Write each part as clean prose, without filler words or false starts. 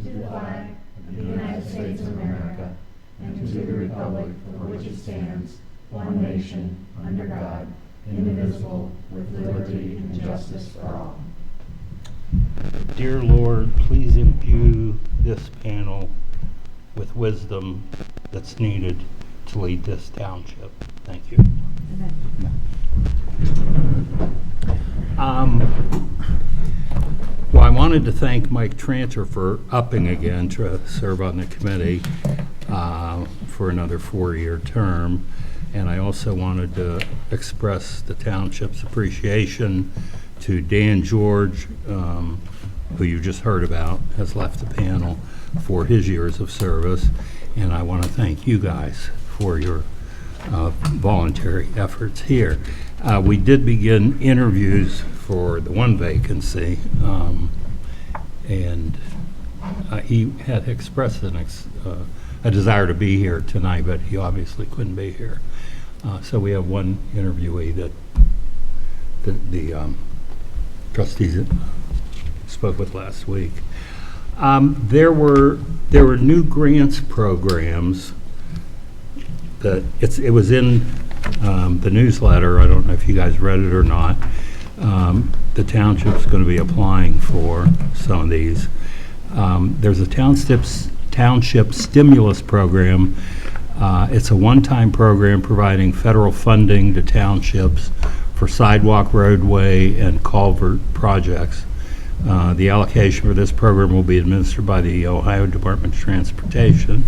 to the flag of the United States of America and to the republic for which it stands, one nation, under God, indivisible, with liberty and justice for all. Dear Lord, please imbue this panel with wisdom that's needed to lead this township. Thank you. Well, I wanted to thank Mike Tranter for upping again to serve on the committee for another 4-year term. And I also wanted to express the township's appreciation to Dan George, who you just heard about, has left the panel, for his years of service. And I want to thank you guys for your voluntary efforts here. We did begin interviews for the one vacancy, and he had expressed a desire to be here tonight, but he obviously couldn't be here. So we have one interviewee that the trustees spoke with last week. There were new grants programs that it was in the newsletter. I don't know if you guys read it or not. The township's going to be applying for some of these. There's a township stimulus program. It's a one-time program providing federal funding to townships for sidewalk, roadway, and culvert projects. The allocation for this program will be administered by the Ohio Department of Transportation.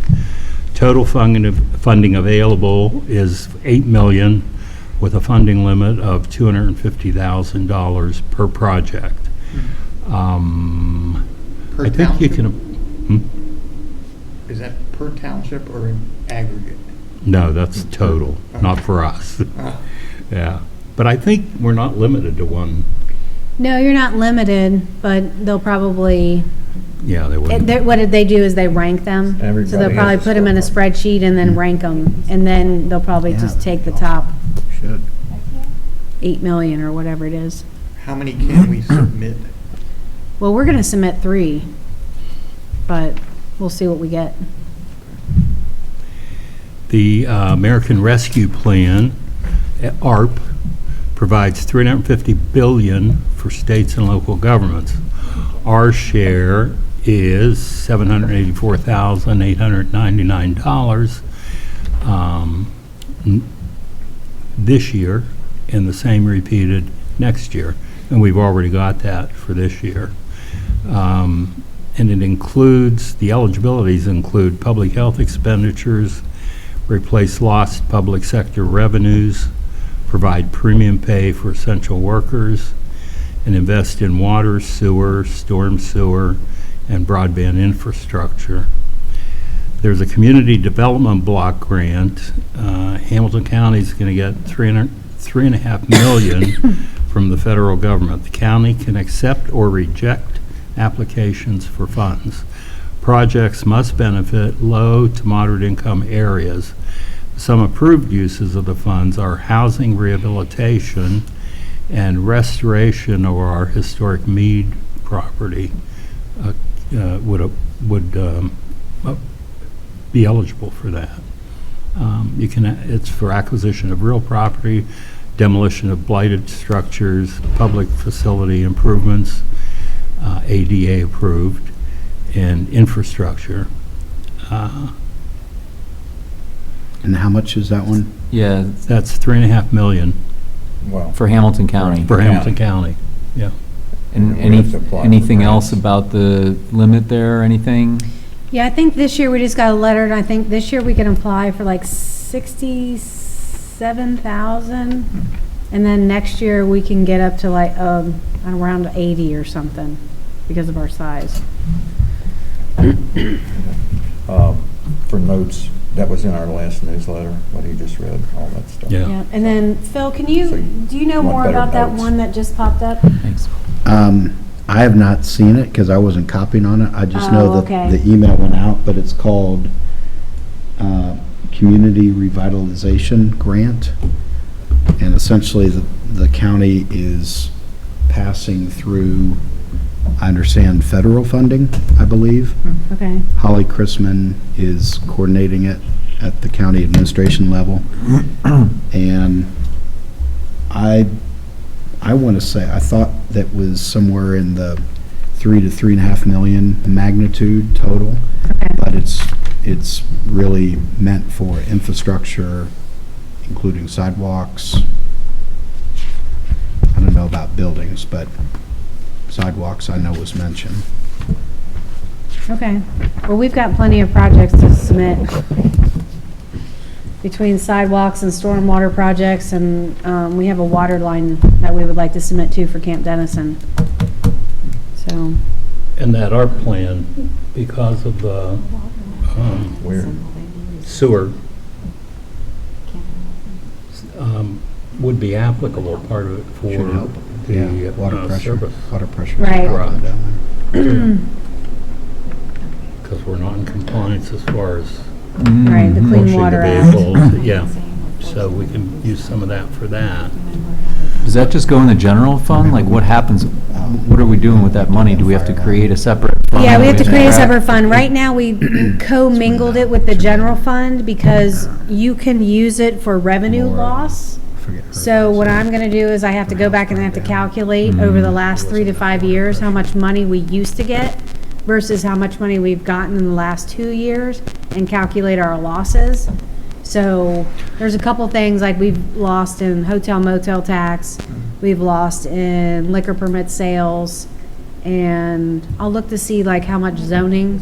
Total funding available is $8 million, with a funding limit of $250,000 per project. Per I think township? you can. Is that per township or in aggregate? No, that's total, not for us. Yeah, but I think we're not limited to one. No, you're not limited, but they'll probably, Yeah, they would. what did they do is they rank them. So Everybody they'll probably has a put them in a score. spreadsheet and then rank them. And then they'll probably just take the top Should. 8 million or whatever it is. How many can we submit? Well, we're going to submit 3, but we'll see what we get. The American Rescue Plan, ARP, provides $350 billion for states and local governments. Our share is $784,899 this year, and the same repeated next year. And we've already got that for this year. And it includes, the eligibilities include public health expenditures, replace lost public sector revenues, provide premium pay for essential workers, and invest in water, sewer, storm sewer, and broadband infrastructure. There's a community development block grant. Hamilton County is going to get $3.5 million from the federal government. The county can accept or reject applications for funds. Projects must benefit low to moderate income areas. Some approved uses of the funds are housing rehabilitation and restoration of our historic Mead property would be eligible for that. It's for acquisition of real property, demolition of blighted structures, public facility improvements, ADA approved, and infrastructure. And how much is that one? Yeah, That's $3.5 million Well, for Hamilton County. for Hamilton County. Yeah. And We have to apply for anything grants. else about the limit there or anything? Yeah, I think this year we just got a letter, and I think this year we can apply for like 67,000. And then next year we can get up to like around 80 or something because of our size. For notes, that was in our last newsletter, what he just read, all that stuff. Yeah. Yeah. And then Phil, do you know want more better about that notes. one that just popped up? Thanks. I have not seen it because I wasn't copying on it. I just know Oh, that okay. the email went out, but it's called Community Revitalization Grant. And essentially the county is passing through I understand federal funding, I believe. Okay. Holly Chrisman is coordinating it at the county administration level. And I want to say, I thought that was somewhere in the 3 to 3.5 million magnitude total. Okay. But it's really meant for infrastructure, including sidewalks. I don't know about buildings, but sidewalks I know was mentioned. Okay. Well, we've got plenty of projects to submit between sidewalks and stormwater projects, and we have a water line that we would like to submit to for Camp Dennison. So, And that art plan, because of the Weird. sewer, would be applicable, part of it Should for help. the Yeah, water pressure. service. Water pressure. Right. Down there. Because we're not in compliance as far as right, the Clean pushing Water the Act. vehicles. Yeah, so we can use some of that for that. Does that just go in the general fund? Like, what happens, what are we doing with that money? Do we have to create a separate fund? Yeah, we have to create a track? separate fund. Right now, we co-mingled it with the general fund because you can use it for revenue loss. Forget her. So what I'm gonna do is I have to go back and I have to calculate over the last 3 to 5 years how much money we used to get versus how much money we've gotten in the last 2 years and calculate our losses. So there's a couple things, like we've lost in hotel motel tax, we've lost in liquor permit sales, and I'll look to see like how much zoning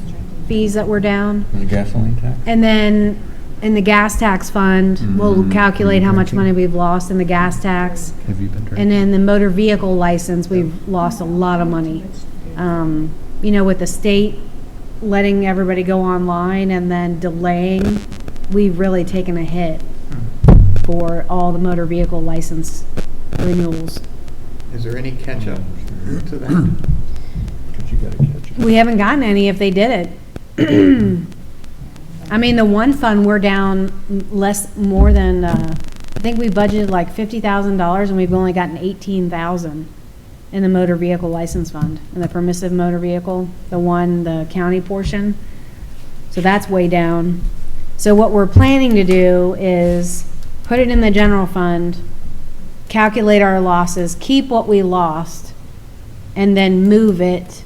fees that were down. The gasoline tax? And then in the gas tax fund, we'll calculate how much money we've lost in the gas tax. Have you been drinking? And then the motor vehicle license, we've lost a lot of money. You know, with the state letting everybody go online and then delaying, we've really taken a hit for all the motor vehicle license renewals. Is there any catch-up to that? Because you gotta catch it. We haven't gotten any if they did it. I mean, the one fund, we're down more than, I think we budgeted like $50,000 and we've only gotten $18,000 in the motor vehicle license fund, in the permissive motor vehicle, the county portion. So that's way down. So what we're planning to do is put it in the general fund, calculate our losses, keep what we lost, and then move it,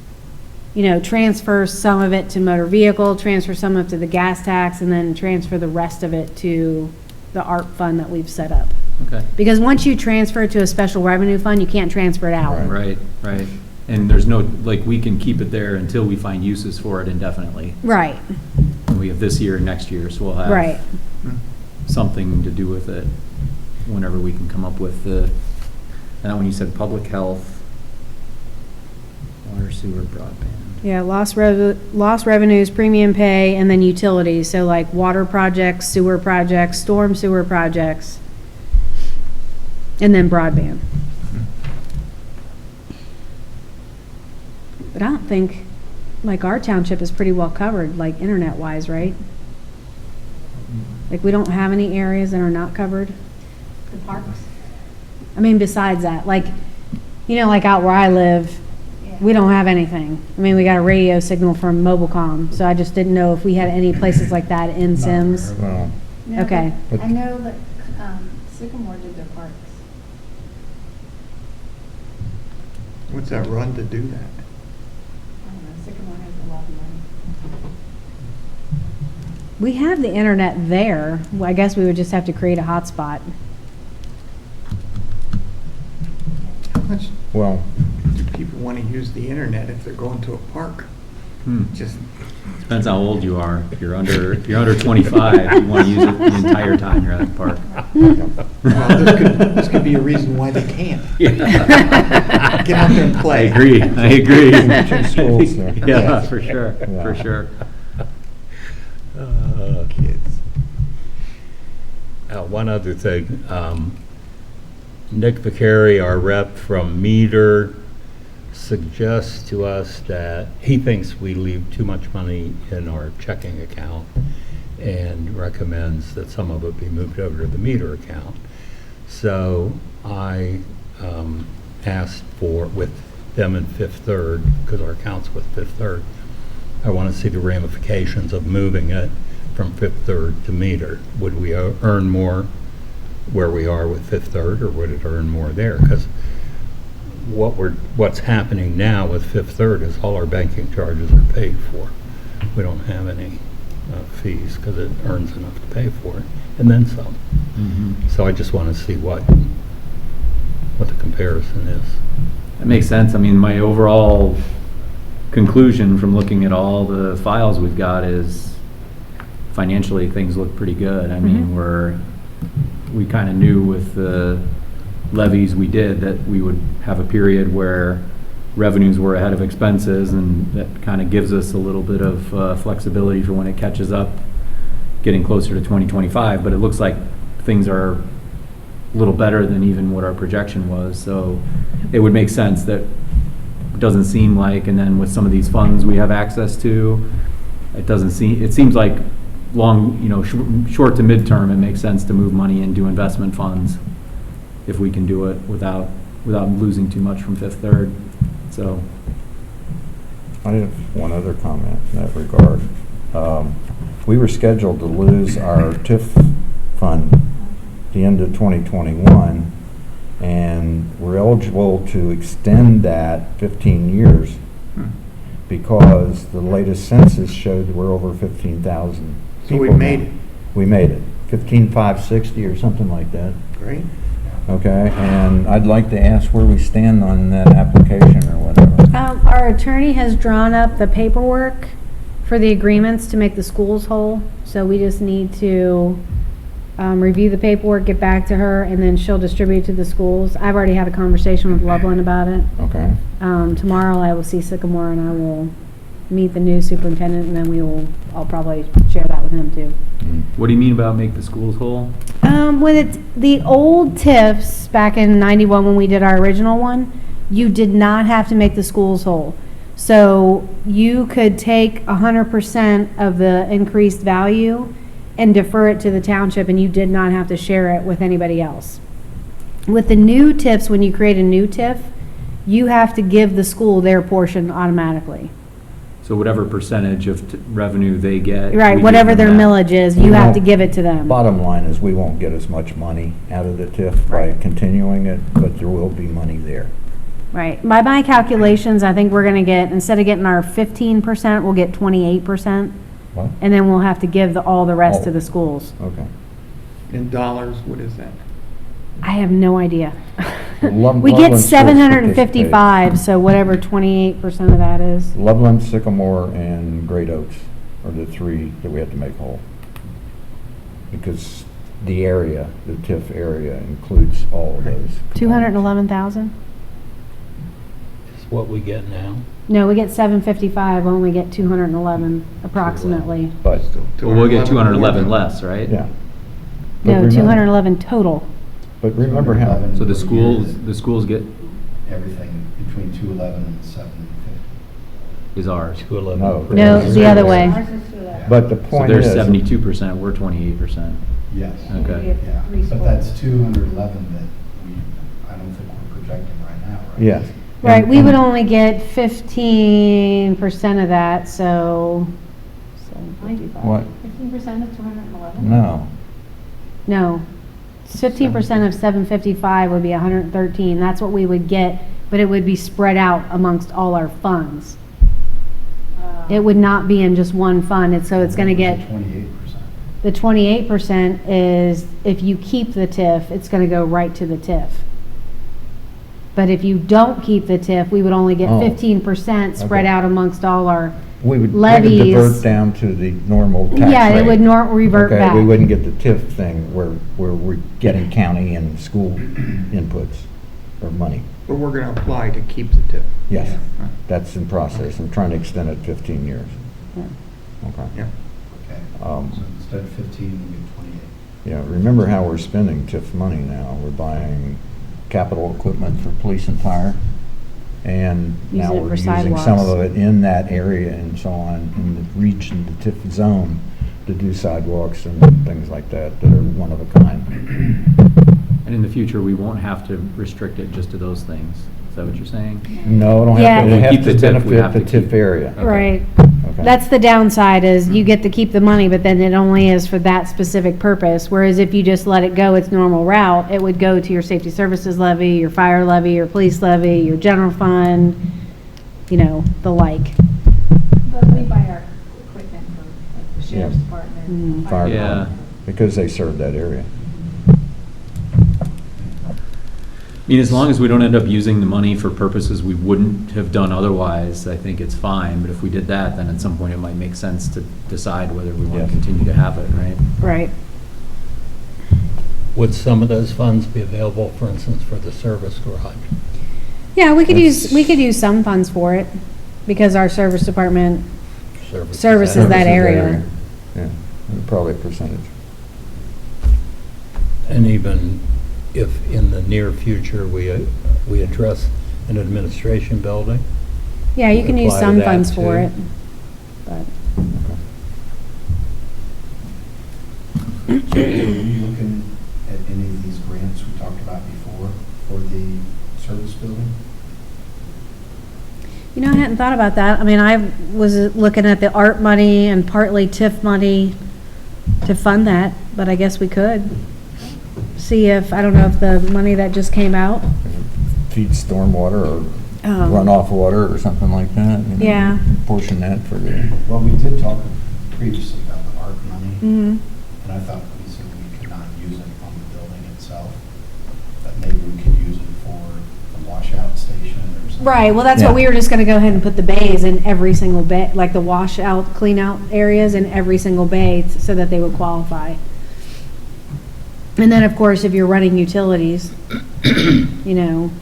you know, transfer some of it to motor vehicle, transfer some of it to the gas tax, and then transfer the rest of it to the art fund that we've set up. Okay, Because once you transfer it to a special revenue fund, you can't transfer it out. Right. right. And there's no, like, we can keep it there until we find uses for it indefinitely. Right, And we have this year and next year, so we'll have right. something to do with it whenever we can come up with the, and when you said public health, water, sewer, broadband. Yeah, lost revenues, premium pay, and then utilities, so like water projects, sewer projects, storm sewer projects, and then broadband. But I don't think, like, our township is pretty well covered, like, internet-wise, right? Like, we don't have any areas that are not covered? The parks? I mean, besides that, like, you know, like out where I live, we don't have anything. I mean, we got a radio signal from Mobilecom, so I just didn't know if we had any places like that in Symmes. Well, No, Okay. but I know that Sycamore did their parks. What's that run to do that? I don't know, Sycamore has a lot of money. We have the internet there. Well, I guess we would just have to create a hotspot. How much well, do people want to use the internet if they're going to a park? Just, Depends how old you are. If you're under 25, you want to use it the entire time you're at the park. well, this could be a reason why they can't. Get out there and I play. agree, I agree. Two schools there. Yeah, for sure, Yeah. for sure. Kids. One other thing, Nick Vicari, our rep from Meter, suggests to us that he thinks we leave too much money in our checking account and recommends that some of it be moved over to the Meter account. So I asked for, with them in Fifth Third, because our account's with Fifth Third. I want to see the ramifications of moving it from Fifth Third to meter. Would we earn more where we are with Fifth Third, or would it earn more there? Because what's happening now with Fifth Third is all our banking charges are paid for. We don't have any fees because it earns enough to pay for it, and then some. So I just want to see what the comparison is. That makes sense. I mean, my overall conclusion from looking at all the files we've got is financially, things look pretty good. I mean, we kind of knew with the levies we did that we would have a period where revenues were ahead of expenses, and that kind of gives us a little bit of flexibility for when it catches up, getting closer to 2025. But it looks like things are a little better than even what our projection was. So it would make sense that it doesn't seem like, and then with some of these funds we have access to, it seems like long, short to midterm, it makes sense to move money into investment funds if we can do it without losing too much from Fifth Third. So I have one other comment in that regard. We were scheduled to lose our TIF fund the end of 2021, and we're eligible to extend that 15 years because the latest census showed we're over 15,000 So people we now. made it. We made it, 15,560 or something like that. Great. Okay, and I'd like to ask where we stand on that application or whatever. Our attorney has drawn up the paperwork for the agreements to make the schools whole, so we just need to review the paperwork, get back to her, and then she'll distribute it to the schools. I've already had a conversation with Loveland about it. Okay. Tomorrow I will see Sycamore and I will meet the new superintendent, and then I'll probably share that with him too. what do you mean about make the schools whole? When it's the old TIFs back in '91 when we did our original one, you did not have to make the schools whole. So you could take 100% of the increased value and defer it to the township, and you did not have to share it with anybody else. With the new TIFs, when you create a new TIF, you have to give the school their portion automatically. So whatever percentage of revenue they get. Right, we whatever give their them that. millage is, We you have won't- to give it to them. Bottom line is, we won't get as much money out of the TIF by continuing it, but there will be money there. Right. By my calculations, I think we're gonna get, instead of getting our 15%, we'll get 28%. What? And then we'll have to give all the rest to Oh. the schools. Okay. In dollars, what is that? I have no idea. Love- We get Loveland schools 755, so whatever 28% of that is. Loveland, Sycamore, and Great Oaks are the three that we have to make whole. Because the area, the TIF area includes all of those. 211,000? Is what we get now. No, we get 755, we only get 211 approximately. But, Well, we'll get 211 less, right? yeah. But No, remember- 211 total. But remember how, So the schools get, Everything between 211 and 750. is ours. 211. No. No, it's the other way. Ours is to that. but the So point they're is. 72%, we're 28%. Yes. Okay. Yeah, Three but schools. that's 211 that I don't think we're projecting right now, right? Yes. Right, we would only get 15% of that, so 755. What? 15% of 211? No. No, 15% of 755 would be 113, that's what we would get, but it would be spread out amongst all our funds. It would not be in just one fund, so it's gonna get, 28%. the 28% is, if you keep the TIF, it's gonna go right to the TIF. But if you don't keep the TIF, we would only get Oh. 15% spread Okay. out amongst all our, We would Levies. divert down to the normal tax rate. yeah, it would revert back. Okay, we wouldn't get the TIF thing where we're getting county and school inputs or money. But we're gonna apply to keep the TIF. Yes, Yeah. that's in process. I'm trying to extend it 15 years. Yeah. Okay. Yeah. Okay. Um, So instead of 15, we get 28. Yeah, remember how we're spending TIF money now. We're buying capital equipment for police and fire. And now Using it we're for using some sidewalks. of it in that area and so on, in the region, the TIF zone, to do sidewalks and things like that that are one of a kind. And in the future, we won't have to restrict it just to those things. Is that what you're saying? No, don't Yeah. have to, they If we have keep to the TIF, we have benefit to the keep- TIF area. Okay. Right. Okay. That's the downside is you get to keep the money, but then it only is for that specific purpose. Whereas if you just let it go its normal route, it would go to your safety services levy, your fire levy, your police levy, your general fund, you know, the like. But we buy our equipment from like the sheriff's Yeah. department. Mhm. fire Yeah. department. Because they serve that area. I mean, as long as we don't end up using the money for purposes we wouldn't have done otherwise, I think it's fine. But if we did that, then at some point it might make sense to decide whether we want Yes. to continue to have it, right? Right. Would some of those funds be available, for instance, for the service garage? Yeah, we could That's- use some funds for it because our service department Services Services that- that area. Yeah, probably a percentage. And even if in the near future we address an administration building? Yeah, you can use Apply to some that, funds for too. it. But So are you looking at any of these grants we talked about before for the service building? you know, I hadn't thought about that. I mean, I was looking at the art money and partly TIF money to fund that, but I guess we could. See if, I don't know if the money that just came out. Feed stormwater or um, runoff water or something like that. you know, Yeah. Portion that for the, Well, we did talk previously about the art money, mhm. and I thought we said we could not use it on the building itself, but maybe we could use it for the washout station or something. Right, well, that's Yeah. what we were just gonna go ahead and put the bays in every single bay, like the washout, clean out areas in every single bay so that they would qualify. And then, of course, if you're running utilities, you know,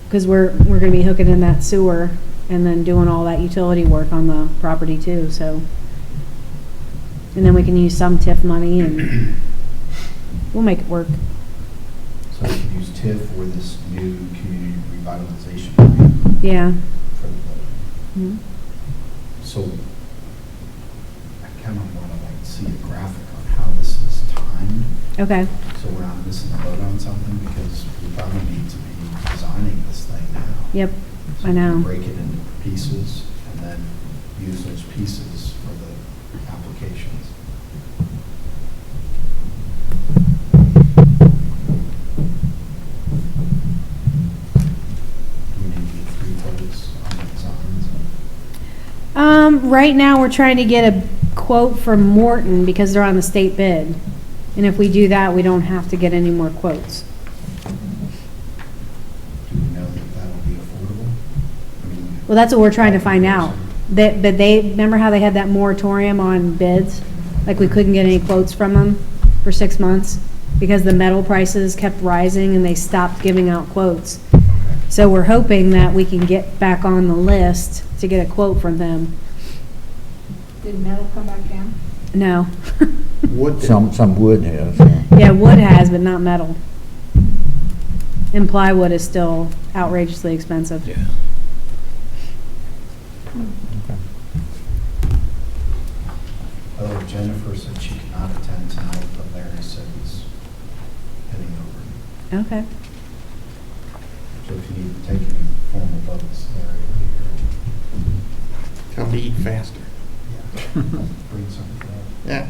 because we're gonna be hooking in that sewer and then doing all that utility work on the property too, so. And then we can use some TIF money and we'll make it work. So we could use TIF or this new community revitalization grant Yeah. for the building. Mhm. So I kind of want to like see a graphic on how this is timed, Okay, so we're not missing the boat on something, because we probably need to be designing this thing now. yep, So I we can know. break it into pieces and then use those pieces for the applications. Do we need to get 3 votes on the designs? Right now, we're trying to get a quote from Morton because they're on the state bid. And if we do that, we don't have to get any more quotes. Do we know that that'll be affordable? I mean, Well, that's what we're trying to find out. But they, remember how they had that moratorium on bids? Like we couldn't get any quotes from them for 6 months because the metal prices kept rising and they stopped giving out quotes. So we're hoping that we can get back on the list to get a quote from them. Did metal come back down? No. Wood. some wood has. yeah. Yeah, wood has, but not metal. And plywood is still outrageously expensive. Yeah. Okay. Oh, Jennifer said she cannot attend tonight, but Larry said he's heading over. Okay. So if you need to take any formal votes, Larry will be Tell him to eat faster. here. Yeah. Bring something up. Yeah.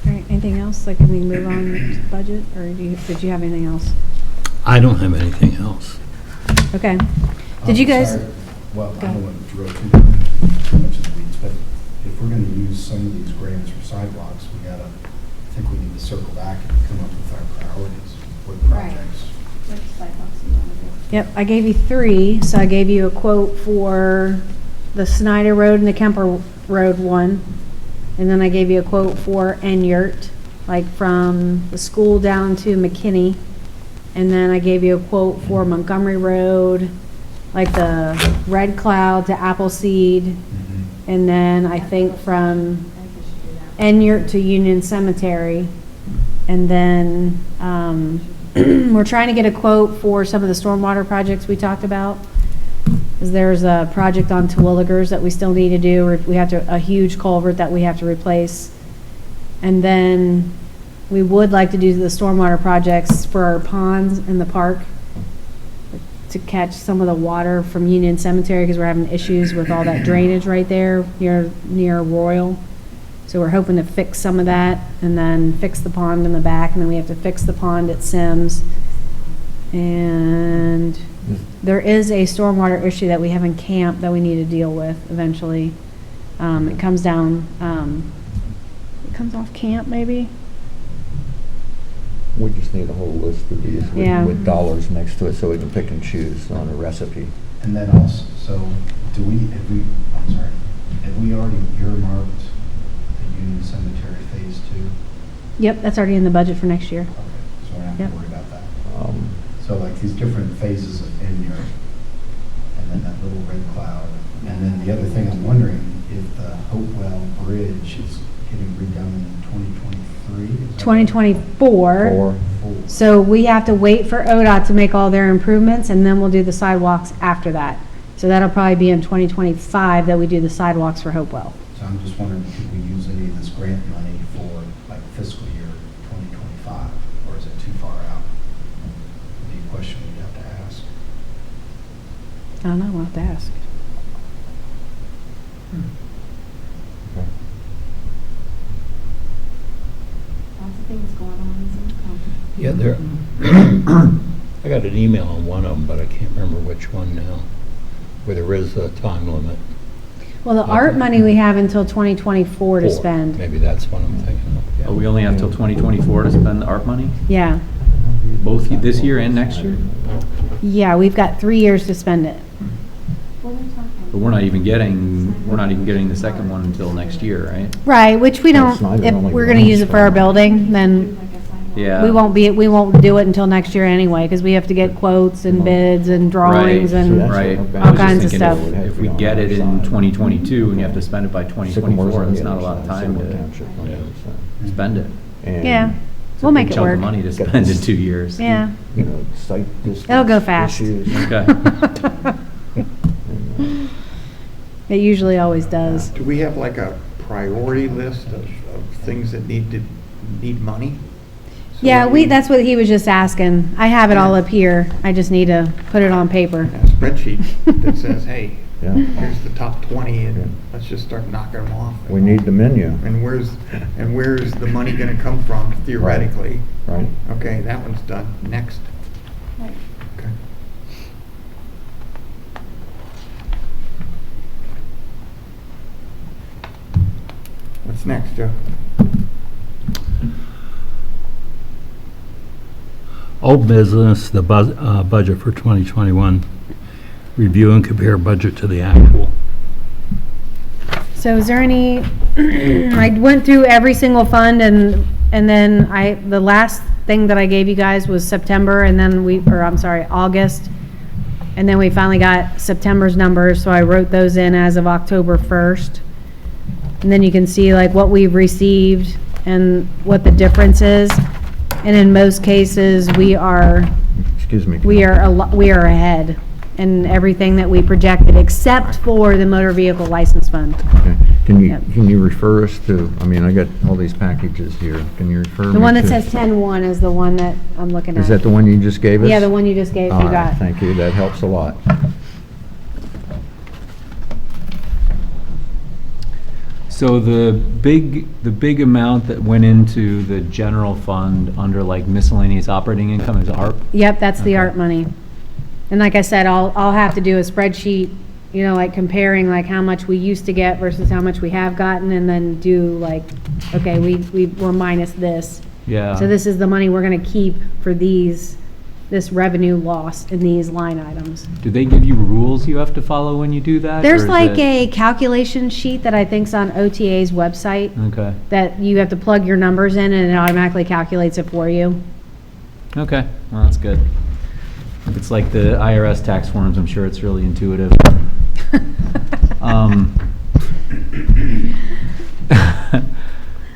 All right, anything else? Like, can we move on to budget, or did you have anything else? I don't have anything else. Okay. Did you guys? Sorry. Well, I Go. don't want to drill too much in the weeds, but if we're going to use some of these grants for sidewalks, I think we need to circle back and come up with our priorities, what Right. projects. Which sidewalks you want to do? Yep, I gave you 3, so I gave you a quote for the Snyder Road and the Kemper Road one. And then I gave you a quote for Enyart, like from the school down to McKinney. And then I gave you a quote for Montgomery Road, like the Red Cloud to Appleseed. And then I think from I think we should do that. Enyart to Union Cemetery. And then, we're trying to get a quote for some of the stormwater projects we talked about. is there's a project on Terwilligers that we still need to do, or we have to, a huge culvert that we have to replace. And then we would like to do the stormwater projects for our ponds in the park to catch some of the water from Union Cemetery, because we're having issues with all that drainage right there near Royal. So we're hoping to fix some of that, and then fix the pond in the back, and then we have to fix the pond at Symmes. And there is a stormwater issue that we have in camp that we need to deal with eventually. It comes down, it comes off camp maybe? We just need a whole list of these Yeah. with dollars next to it so we can pick and choose on a recipe. And then also, so have we already earmarked the Union Cemetery Phase 2? Yep, that's already in the budget for next year. Okay, so we're not Yep. going to worry about that. So like these different phases of Vineyard, and then that little red cloud. And then the other thing I'm wondering, if the Hopewell Bridge is getting redone in 2023? 2024. So we have to wait for ODOT to make all their improvements, and then we'll do the sidewalks after that. So that'll probably be in 2025 that we do the sidewalks for Hopewell. So I'm just wondering, could we use any of this grant money for like fiscal year 2025, or is it too far out? Would be a question we'd have to ask. I don't know, we'll have to ask. Lots of things going on in Symmes Township. Yeah, there, I got an email on one of them, but I can't remember which one now, where there is a time limit. Well, the art money we have until 2024 to Four. spend. Maybe that's what I'm thinking of. Oh, we only have till 2024 to spend the ARP money? Yeah. Both this year and next year? Yeah, we've got 3 years to spend it. What are we talking about? But we're not even getting the second one until next year, right? Right, which we Well, it's don't, not even if only we're gonna one use it for our building, then Like a sidewalk? Yeah. we won't do it until next year anyway, because we have to get quotes and bids and drawings Right, and right. all I was just kinds of thinking stuff. If we get it in 2022 and you have to spend it by 2024, that's not a lot of time to spend it. Yeah, It's we'll a make big it chunk of work. money to spend in 2 years. Yeah. You know, site distance. It'll go fast. issues. Okay. It usually always does. Do we have like a priority list of things that need money? So Yeah, that that's what he was just asking. I have it all up here. I just need to put it on paper. A spreadsheet that says, hey, Yeah. here's the top 20, Yeah. and let's just start knocking them off. We need the menu, And where's the money gonna come from theoretically? right? Okay, that one's done. Next. Right. Okay. What's next, Joe? Old business, the budget for 2021. Review and compare budget to the actual. So is there any, I went through every single fund, and then the last thing that I gave you guys was September, and then August. And then we finally got September's numbers, so I wrote those in as of October 1st. And then you can see like what we've received and what the difference is. And in most cases, we are Excuse me. ahead in everything that we projected, except for the motor vehicle license fund. Okay. Can Yep. you refer us to, I mean, I got all these packages here. Can you refer me to? The one that says 10-1 is the one that I'm looking at. Is that the one you just gave us? Yeah, the one you just gave, you All right, got. thank you. That helps a lot. So the big amount that went into the general fund under like miscellaneous operating income is ARP? Yep, that's the Okay. art money. And like I said, I'll have to do a spreadsheet, like comparing like how much we used to get versus how much we have gotten, and then do like, okay, we're minus this. Yeah. So this is the money we're gonna keep for this revenue loss in these line items. Do they give you rules you have to follow when you do that? There's or is like it- a calculation sheet that I think's on OTA's website, Okay, that you have to plug your numbers in and it automatically calculates it for you. okay, well, that's good. If it's like the IRS tax forms, I'm sure it's really intuitive.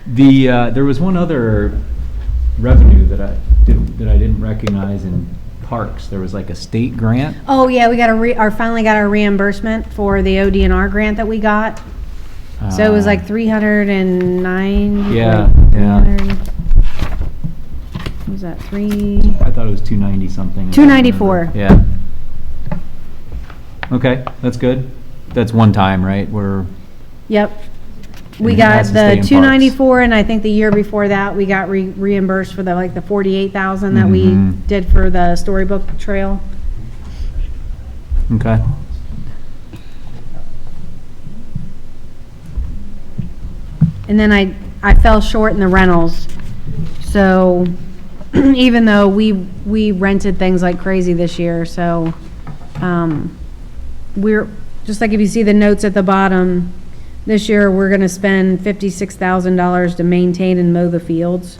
There was one other revenue that I didn't recognize in parks. There was like a state grant. Oh, yeah, we got finally got our reimbursement for the ODNR grant that we got. So it was like 309. Yeah, yeah. What was that, I thought it was 290 something. 294. Yeah. Okay, that's good. That's one time, right? Yep. We And it got has to stay in the parks. 294, and I think the year before that, we got reimbursed for the 48,000 that we Mhm. did for the storybook trail. Okay. And then I fell short in the rentals. So even though we rented things like crazy this year, so we're, just like if you see the notes at the bottom, this year we're gonna spend $56,000 to maintain and mow the fields.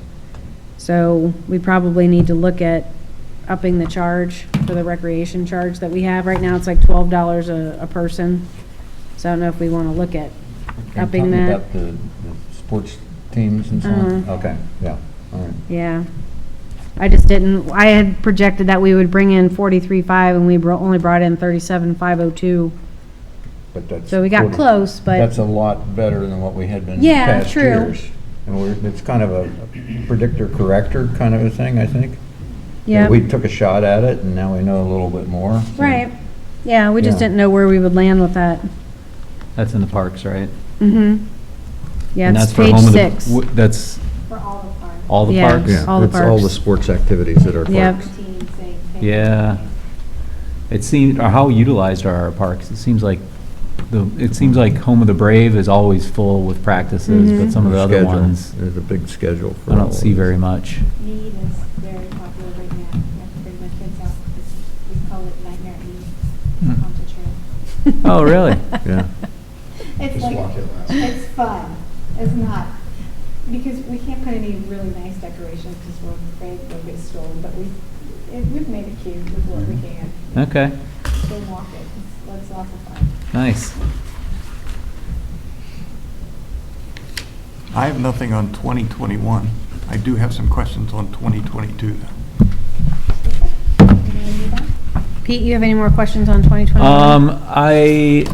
So we probably need to look at upping the charge for the recreation charge that we have. Right now, it's like $12 a person. So I don't know if we wanna look at upping that. About the sports teams and so on? Okay, yeah, all right. Yeah. I just didn't, I had projected that we would bring in 43.5 and we only brought in 37,502. But that's. So we got 40 close, but. That's a lot better than what we had been in Yeah, past true. years. And it's kind of a predictor corrector kind of a thing, I think. Yeah. We took a shot at it and now we know a little bit more. so- Right. Yeah, we just Yeah. didn't know where we would land with that. That's in the parks, right? Mm-hmm. Yeah, And it's that's for page home of the- 6. That's For all the parks. all the Yeah. parks? Yeah, All the it's all the parks. sports activities that are Yep. parks. Team, say, pay. Yeah. It seems, or how utilized are our parks? It seems like Home of the Brave is always full with practices, but some of the other Schedule. ones, There's a big schedule for I all don't see of very this. much. Mead is very popular right now. You have to bring the kids out. We call it Nightmare Eve Hmm. on the trail. Oh, really? Yeah. It's like, it's fun. It's not, because we can't put any really nice decorations because we're afraid they'll get stolen, but we've made it cute with what we can. Okay, So walk it. It's lots of fun. nice. I have nothing on 2021. I do have some questions on 2022, though. You gonna do that? Pete, you have any more questions on 2021? I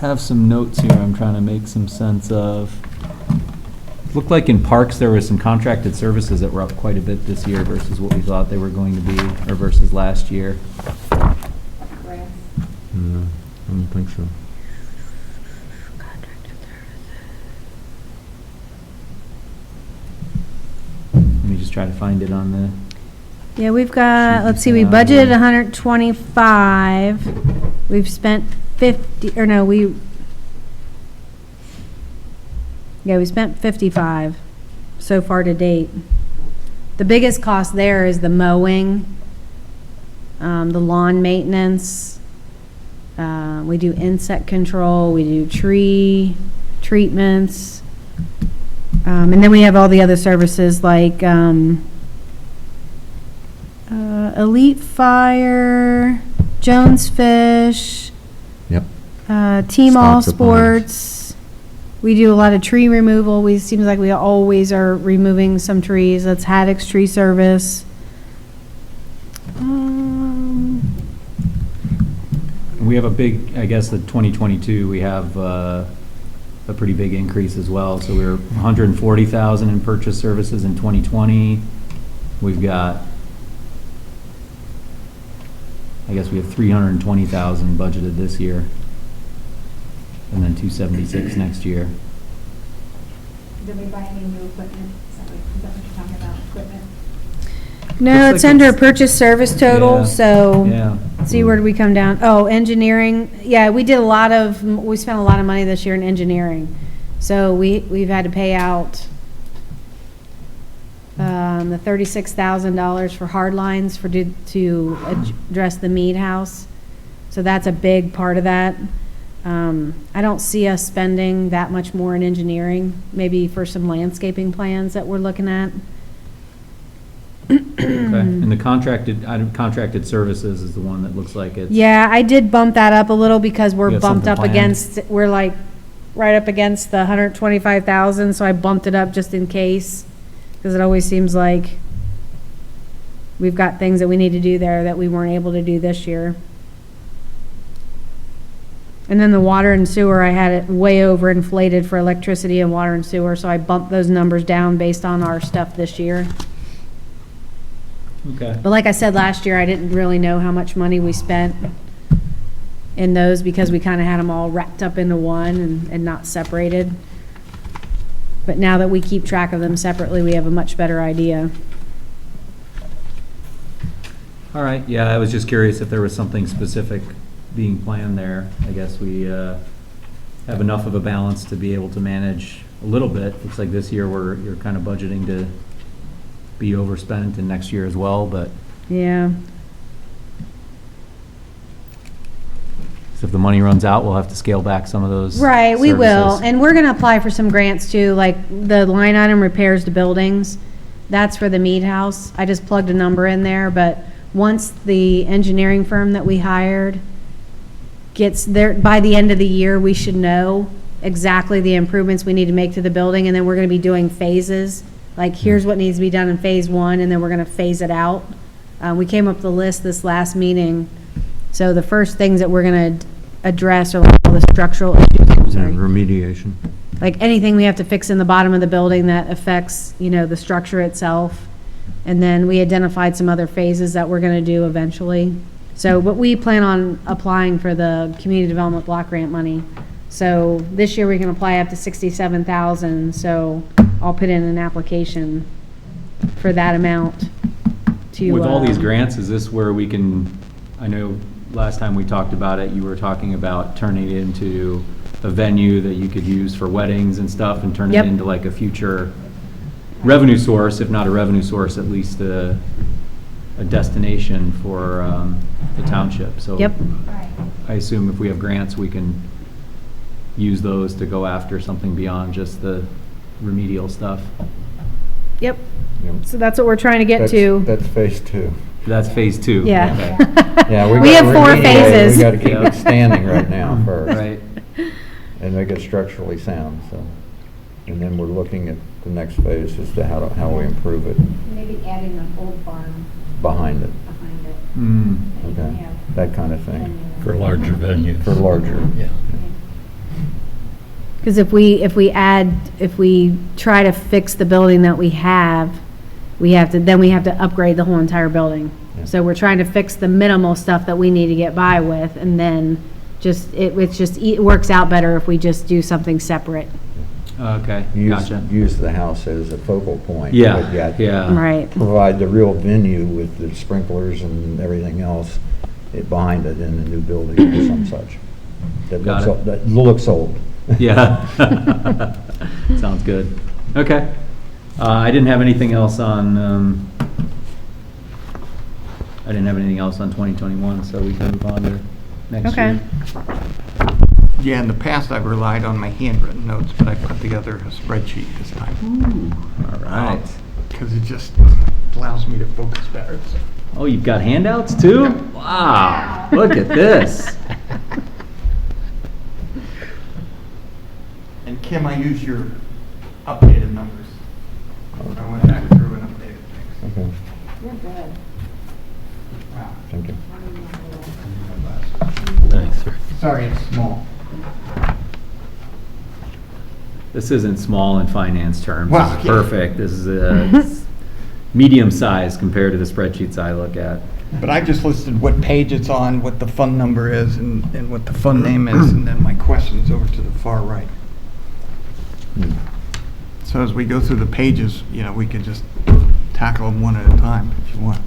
have some notes here I'm trying to make some sense of. Looked like in parks, there was some contracted services that were up quite a bit this year versus what we thought they were going to be, or versus last year. Grass. No, I don't think so. Let me just try to find it on the, Yeah, we've got, let's see, we budgeted 125. We've spent 50, or no, we spent 55 so far to date. The biggest cost there is the mowing, the lawn maintenance. We do insect control, we do tree treatments. And then we have all the other services like Elite Fire, Jones Fish, Yep. Team All Stock supplies. Sports. We do a lot of tree removal. Seems like we always are removing some trees. That's Haddock's Tree Service. we have a big, I guess, the 2022, we have a pretty big increase as well. So we were 140,000 in purchase services in 2020. We've got, I guess we have 320,000 budgeted this year. And then 276 next year. Did we buy any new equipment? Is that what you're talking about, equipment? No, Looks it's like under it's- purchase service total, Yeah. so. Yeah. See, where did we come down? Oh, engineering. Yeah, we spent a lot of money this year in engineering. So we've had to pay out the $36,000 for hard lines to address the Mead House. So that's a big part of that. I don't see us spending that much more in engineering, maybe for some landscaping plans that we're looking at. Okay, and the contracted services is the one that looks like it's. Yeah, I did bump that up a little because we're You have bumped something up planned? against, we're like right up against the 125,000, so I bumped it up just in case. Because it always seems like we've got things that we need to do there that we weren't able to do this year. And then the water and sewer, I had it way over inflated for electricity and water and sewer, so I bumped those numbers down based on our stuff this year. Okay. But like I said, last year, I didn't really know how much money we spent in those because we kind of had them all wrapped up into one and not separated. But now that we keep track of them separately, we have a much better idea. All right, yeah, I was just curious if there was something specific being planned there. I guess we have enough of a balance to be able to manage a little bit. Looks like this year you're kind of budgeting to be overspent, and next year as well, but Yeah. so if the money runs out, we'll have to scale back some of those Right, we will. services. And we're going to apply for some grants too, like the line item repairs to buildings. That's for the Mead House. I just plugged a number in there, but once the engineering firm that we hired gets there, by the end of the year, we should know exactly the improvements we need to make to the building, and then we're going to be doing phases. Like, here's what needs to be done in phase one, and then we're going to phase it out. We came up with the list this last meeting. So the first things that we're going to address are like all the structural issues. I'm sorry. Remediation. Like anything we have to fix in the bottom of the building that affects, the structure itself. And then we identified some other phases that we're going to do eventually. So, but we plan on applying for the community development block grant money. So this year we can apply up to 67,000. So I'll put in an application for that amount to. With all these grants, is this where we can, I know last time we talked about it, you were talking about turning it into a venue that you could use for weddings and stuff, and turn it Yep. into like a future revenue source, if not a revenue source, at least a destination for the township. So Yep. I assume if we have grants, we can use those to go after something beyond just the remedial stuff. Yep. Yep. So that's what we're trying to get That's- to. That's phase two. That's phase two. Yeah. Okay. Yeah, We have 4 We phases. got to keep Yeah. it standing right now first. Right. And make it structurally sound, so. And then we're looking at the next phase as to how we improve it Maybe adding an old barn behind it. behind it. Mm. Okay, that kind of thing, For larger venues. for larger. Yeah. Because if we try to fix the building that we have to upgrade the whole entire building. Yeah. So we're trying to fix the minimal stuff that we need to get by with, and then it works out better if we just do something separate. Okay, Use, gotcha. use the house as a focal point. Yeah, but yet yeah. Right. Provide the real venue with the sprinklers and everything else behind it in the new building or some such. Got it. That looks old. Yeah. Sounds good. Okay. I didn't have anything else on, 2021, so we can move on to next Okay. year. Yeah, in the past, I've relied on my handwritten notes, but I put together a spreadsheet this time. All right. Because it just allows me to focus better. So. Oh, you've got handouts too? Wow, look at this. And Kim, I use your updated numbers. I went back through and updated things. Okay, You're good. Wow. thank you. Thanks, sir. Sorry, it's small. This isn't small in finance terms. Wow, This is yeah. perfect. This is medium size compared to the spreadsheets I look at. But I just listed what page it's on, what the fund number is, and what the fund name is, and then my questions over to the far right. Hmm. So as we go through the pages, we can just tackle them one at a time if you want.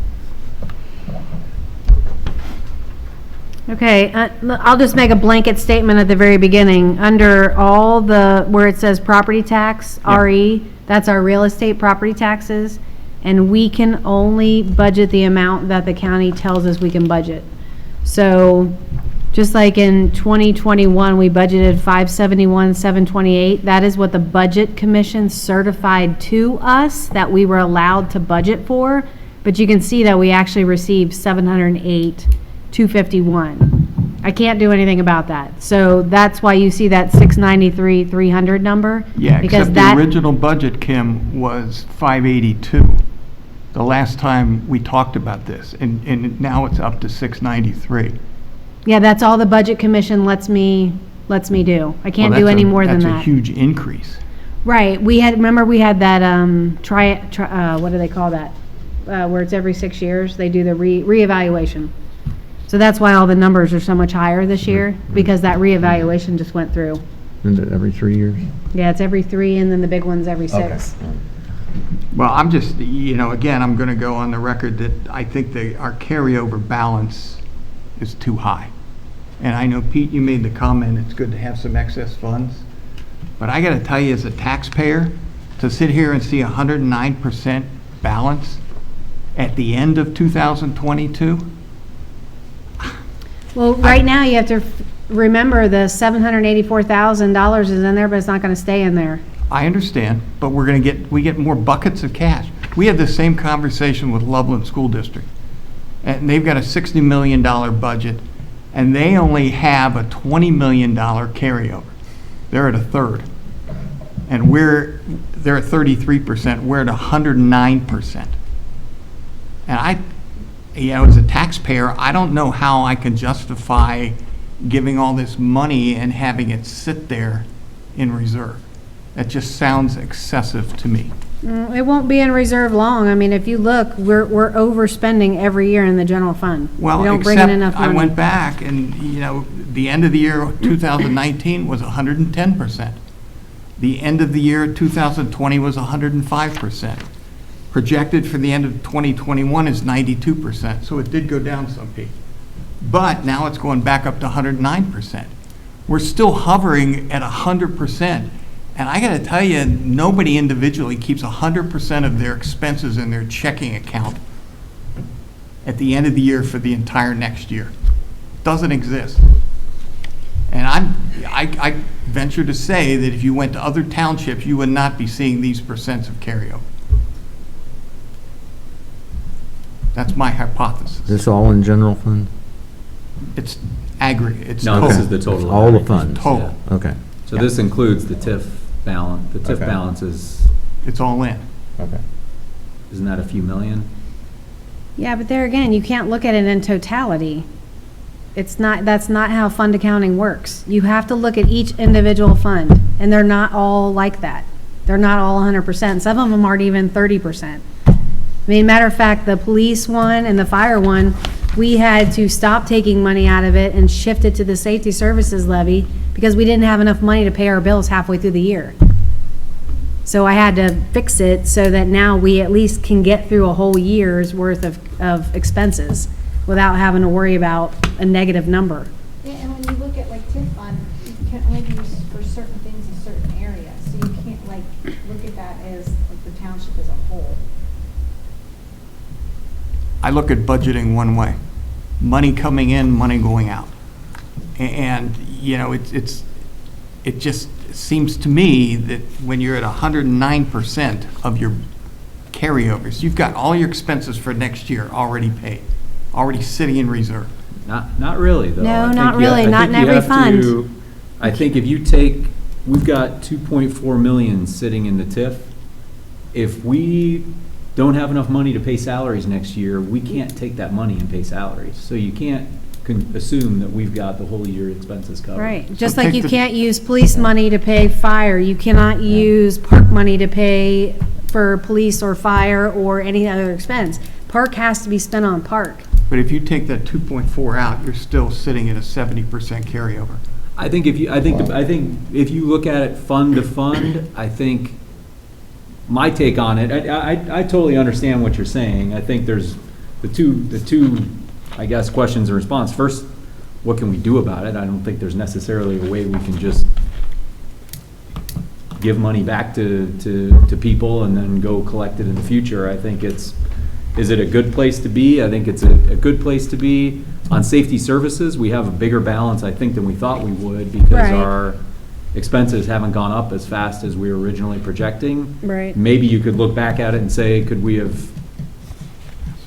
Okay, I'll just make a blanket statement at the very beginning. Under all where it says property tax, Yeah. RE, that's our real estate property taxes, and we can only budget the amount that the county tells us we can budget. So, just like in 2021, we budgeted $571,728. That is what the Budget Commission certified to us that we were allowed to budget for. But you can see that we actually received $708,251. I can't do anything about that. So that's why you see that 693,300 number. Yeah, because except that the original budget, Kim, was 582. the last time we talked about this, and now it's up to 693. Yeah, that's all the Budget Commission lets me do. I can't do any more than that. That's a huge increase. Right, remember we had that, what do they call that? Where it's every 6 years, they do the reevaluation. So that's why all the numbers are so much higher this year, because that reevaluation just went through. Is it every 3 years? Yeah, it's every 3, and then the big one's every 6. Well, I'm just, again, I'm going to go on the record that I think our carryover balance is too high. And I know, Pete, you made the comment, it's good to have some excess funds. But I got to tell you, as a taxpayer, to sit here and see 109% balance at the end of 2022, Well, right now, you have to remember the $784,000 is in there, but it's not going to stay in there. I understand, but we get more buckets of cash. We had the same conversation with Loveland School District. And they've got a $60 million budget, and they only have a $20 million carryover. They're at a third. And they're at 33%, we're at 109%. And as a taxpayer, I don't know how I can justify giving all this money and having it sit there in reserve. That just sounds excessive to me. It won't be in reserve long. I mean, if you look, we're overspending every year in the general fund. Well, We don't bring in enough except I money. went back and, the end of the year 2019 was 110%. The end of the year 2020 was 105%. Projected for the end of 2021 is 92%, so it did go down some, Pete. But now it's going back up to 109%. We're still hovering at 100%. And I got to tell you, nobody individually keeps 100% of their expenses in their checking account at the end of the year for the entire next year. Doesn't exist. And I venture to say that if you went to other townships, you would not be seeing these percents of carryover. That's my hypothesis. Is this all in general fund? It's aggregate, it's No, total. this is the total. All the funds? Total. Okay. So this includes the TIF balance. The TIF Okay. balance is, It's all in. Okay. isn't that a few million? Yeah, but there again, you can't look at it in totality. That's not how fund accounting works. You have to look at each individual fund, and they're not all like that. They're not all 100%. Some of them aren't even 30%. I mean, matter of fact, the police one and the fire one, we had to stop taking money out of it and shift it to the safety services levy because we didn't have enough money to pay our bills halfway through the year. So I had to fix it so that now we at least can get through a whole year's worth of expenses without having to worry about a negative number. Yeah, and when you look at like TIF fund, you can only use for certain things in certain areas. So you can't like look at that as like the township as a whole. I look at budgeting one way, money coming in, money going out. And, it just seems to me that when you're at 109% of your carryovers, you've got all your expenses for next year already paid, already sitting in reserve. Not really, though. No, I think not you- really, I not think in you every have fund. to- I think if you take, we've got 2.4 million sitting in the TIF. If we don't have enough money to pay salaries next year, we can't take that money and pay salaries. So you can't assume that we've got the whole year expenses covered. Right, just So like take you the- can't use police money to pay fire, you cannot use park money to pay for police or fire or any other expense. Park has to be spent on park. But if you take that 2.4 out, you're still sitting at a 70% carryover. I think if you look at it fund to fund, I think my take on it, I totally understand what you're saying. I think there's the two, I guess, questions and response. First, what can we do about it? I don't think there's necessarily a way we can just give money back to people and then go collect it in the future. I think is it a good place to be? I think it's a good place to be. On safety services, we have a bigger balance, I think, than we thought we would because Right. our expenses haven't gone up as fast as we were originally projecting. Right. Maybe you could look back at it and say, could we have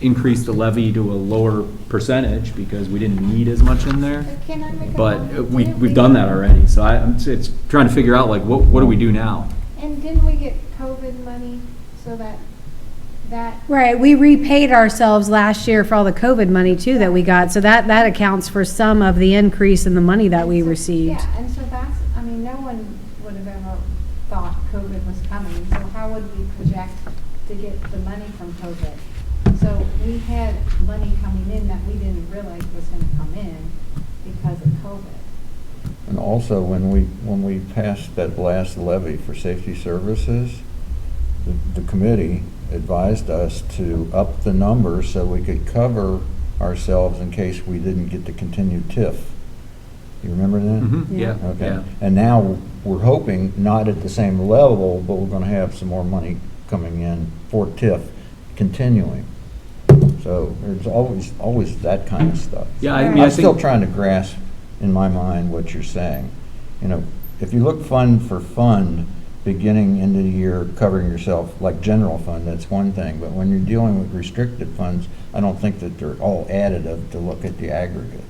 increased the levy to a lower percentage because we didn't need as much in there? But can I make a But comment? we've done that already, so it's trying to figure out, like, what do we do now? And didn't we get COVID money so that that, Right, we repaid ourselves last year for all the COVID money too that we got, so that accounts for some of the increase in the money that we and so- received. Yeah, and so that's, I mean, no one would have ever thought COVID was coming, so how would we project to get the money from COVID? So we had money coming in that we didn't realize was gonna come in because of COVID. And also, when we passed that last levy for safety services, the committee advised us to up the number so we could cover ourselves in case we didn't get the continued TIF. You remember that? Mhm, yeah, Okay. yeah. And now we're hoping, not at the same level, but we're gonna have some more money coming in for TIF continuing. So there's always that kind of stuff. Yeah, I mean, I I'm still think, trying to grasp in my mind what you're saying. You know, if you look fund for fund, beginning into the year, covering yourself, like general fund, that's one thing. But when you're dealing with restricted funds, I don't think that they're all additive to look at the aggregate.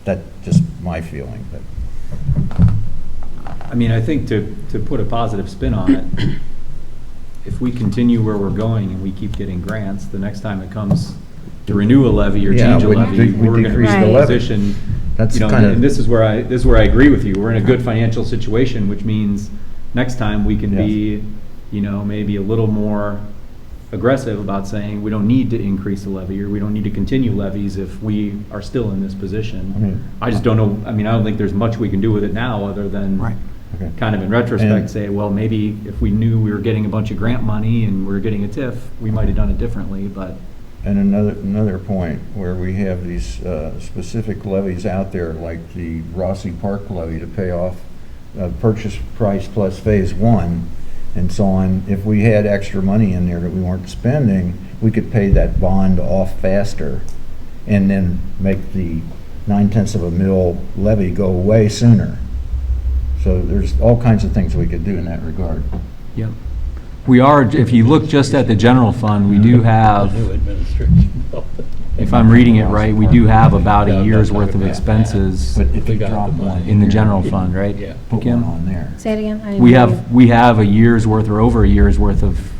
That's just my feeling, but. I mean, I think to put a positive spin on it, if we continue where we're going and we keep getting grants, the next time it comes to renew a levy or Yeah, change a we levy, de- we we're gonna be decrease in the a levy. position, That's you know, kind of. and this is where I agree with you. We're in a good financial situation, which means next time we can be, you know, maybe a little more aggressive about saying we don't need to increase the levy or we don't need to continue levies if we are still in this position. I just don't know, I mean, I don't think there's much we can do with it now other than Right. Okay. kind of in retrospect And- say, well, maybe if we knew we were getting a bunch of grant money and we were getting a TIF, we might have done it differently, but. And another point where we have these specific levies out there, like the Rossi Park levy to pay off purchase price plus phase one and so on. If we had extra money in there that we weren't spending, we could pay that bond off faster and then make the 9/10 of a mil levy go away sooner. So there's all kinds of things we could do in that regard. Yep. We are, if you look just at the general fund, we do have, The new administration. if I'm reading it right, we do have about a year's worth of expenses But if We you got drop the one money. in the general fund, right? Yeah. put Kim? one on there. Say it again? I didn't We hear you. we have a year's worth or over a year's worth of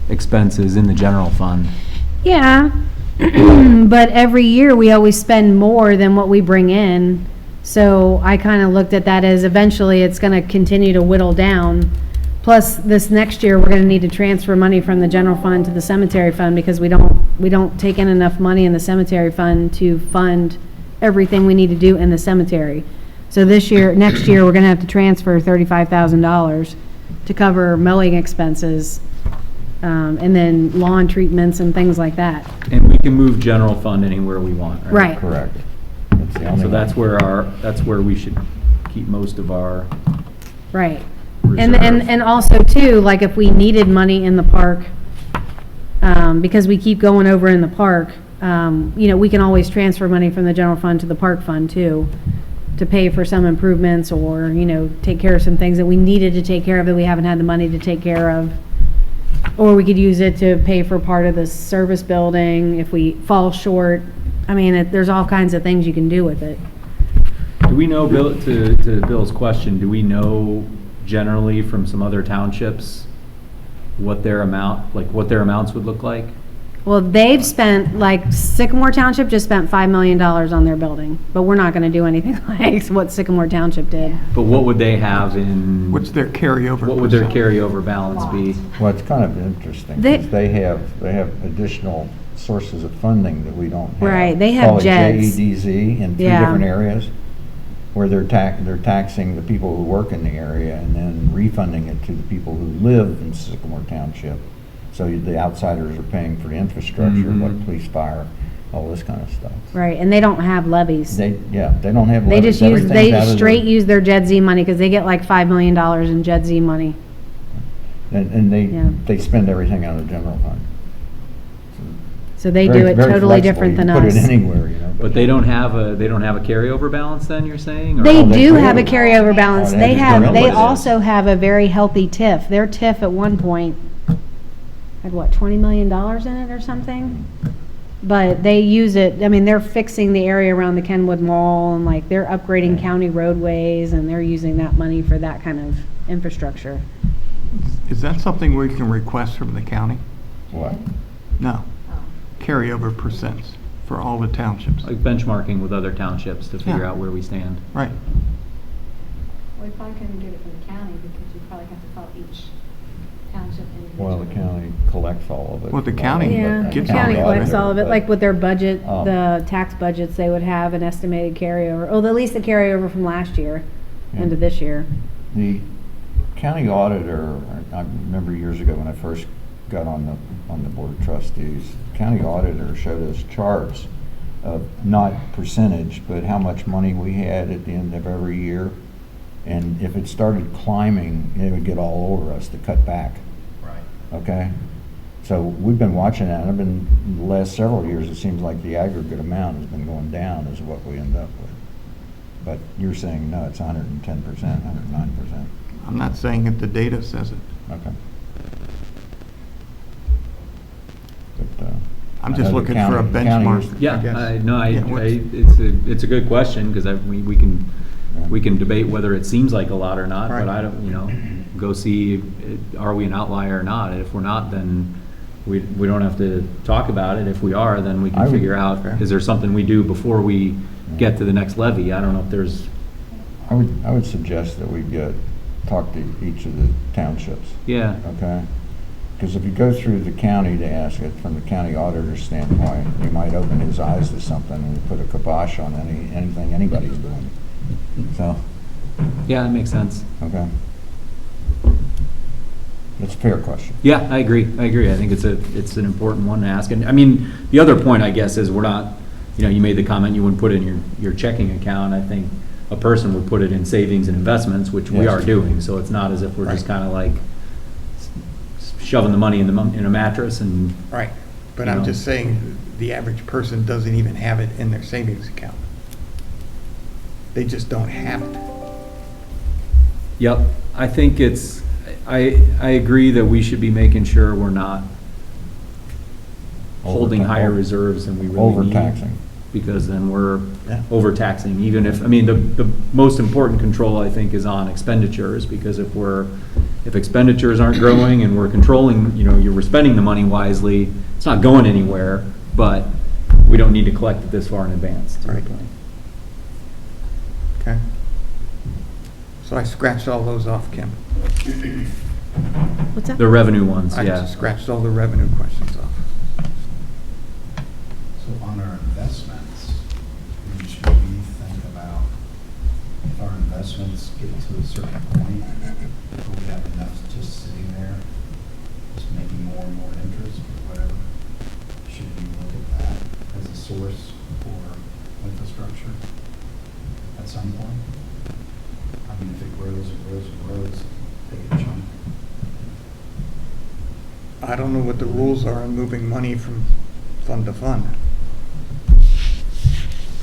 expenses in the general fund. Yeah, but every year we always spend more than what we bring in. So I kind of looked at that as eventually it's going to continue to whittle down. Plus, this next year, we're going to need to transfer money from the general fund to the cemetery fund because we don't take in enough money in the cemetery fund to fund everything we need to do in the cemetery. So next year, we're going to have to transfer $35,000 to cover mowing expenses, and then lawn treatments and things like that. And we can move general fund anywhere we want, right? Right. Correct. That's the only So one. that's where we should keep most of our Right. reserve. And also too, like if we needed money in the park, because we keep going over in the park, you know, we can always transfer money from the general fund to the park fund too, to pay for some improvements or, you know, take care of some things that we needed to take care of that we haven't had the money to take care of. Or we could use it to pay for part of the service building if we fall short. I mean, there's all kinds of things you can do with it. Do we know, Bill, to Bill's question, do we know generally from some other townships what their amounts would look like? Well, they've spent, like Sycamore Township just spent $5 million on their building, but we're not gonna do anything like what Sycamore Township did. But what would they have in, What's their carryover? what would their percent? carryover balance be? Well, it's kind of interesting, They- because they have additional sources of funding that we don't have. Right, they have Call it JEDs. JEDZ in three Yeah. different areas, where they're taxing the people who work in the area and then refunding it to the people who live in Sycamore Township. So the outsiders are paying for the infrastructure, Mhm. like police, fire, all this kind of stuff. Right, and they don't have levies. They don't have They levies. just use, Everything's they out of the- straight use their JEDZ money, because they get like $5 million in JEDZ money. And Yeah. they spend everything out of the general fund. So they Very- do it very totally flexible. different You than can us. Put it anywhere, you know. But they don't have a carryover balance then, you're saying? Or- They Oh, they do do. have a carryover balance. Oh, They they have, do. they What it is. also have a very healthy TIF. Their TIF at one point had what, $20 million in it or something? But they use it, I mean, they're fixing the area around the Kenwood Mall and like they're upgrading county roadways and they're using that money for that kind of infrastructure. Is that something we can request from the county? What? No, Oh. carryover percents for all the townships. Like benchmarking with other townships to figure Yeah. out where we stand. Right. Well, we probably couldn't get it from the county because you probably have to call each township individually. Well, the county collects all of it. Well, the county Yeah, the gets county all collects of it. all of it, like with their budget, Um, the tax budgets, they would have an estimated carryover, oh, at least the carryover from last year Yeah. into this year. The county auditor, I remember years ago when I first got on the board of trustees, the county auditor showed us charts of not percentage, but how much money we had at the end of every year. And if it started climbing, it would get all over us to cut back. Right. Okay? So we've been watching that, and the last several years, it seems like the aggregate amount has been going down is what we end up with. But you're saying, no, it's 110%, 109%. I'm not saying that the data says it. Okay. But, I'm I just know the looking for a county- county benchmark. is- Yeah, Yeah, what's- it's a good question, because we can debate whether it seems like a lot or not, but Right. I don't, go see, are we an outlier or not? If we're not, then we don't have to talk about it. If we are, then we I can would- figure out, is there something we do before we get to the next levy? I don't know if there's, I would suggest that we talk to each of the townships, yeah, okay? Because if you go through the county to ask it from the county auditor's standpoint, he might open his eyes to something and put a kibosh on anything anybody's doing. So, yeah, that makes sense. okay. It's a fair question. Yeah, I agree. I think it's an important one to ask. And I mean, the other point, I guess, is we're not, you made the comment you wouldn't put it in your checking account. I think a person would put it in savings and investments, which we Yes. are doing. So it's not as if we're just Right. kind of like shoving the money in a mattress and, Right. But You I'm know. just saying, the average person doesn't even have it in their savings account. They just don't have it. yep. I think I agree that we should be making sure we're not holding higher reserves than we really need. Overtaxing. Because then we're Yeah. overtaxing, even if, the most important control, I think, is on expenditures, because if expenditures aren't growing and we're controlling, we're spending the money wisely, it's not going anywhere, but we don't need to collect it this far in advance. to your Right. point. Okay? So I scratched all those off, Kim. What's that? The revenue ones, I yeah. just scratched all the revenue questions off. So on our investments, should we think about if our investments get to a certain point, or we have enough just sitting there, just making more and more interest or whatever, should we look at that as a source for infrastructure at some point? I mean, if it grows and grows and grows, take a chunk. I don't know what the rules are on moving money from fund to fund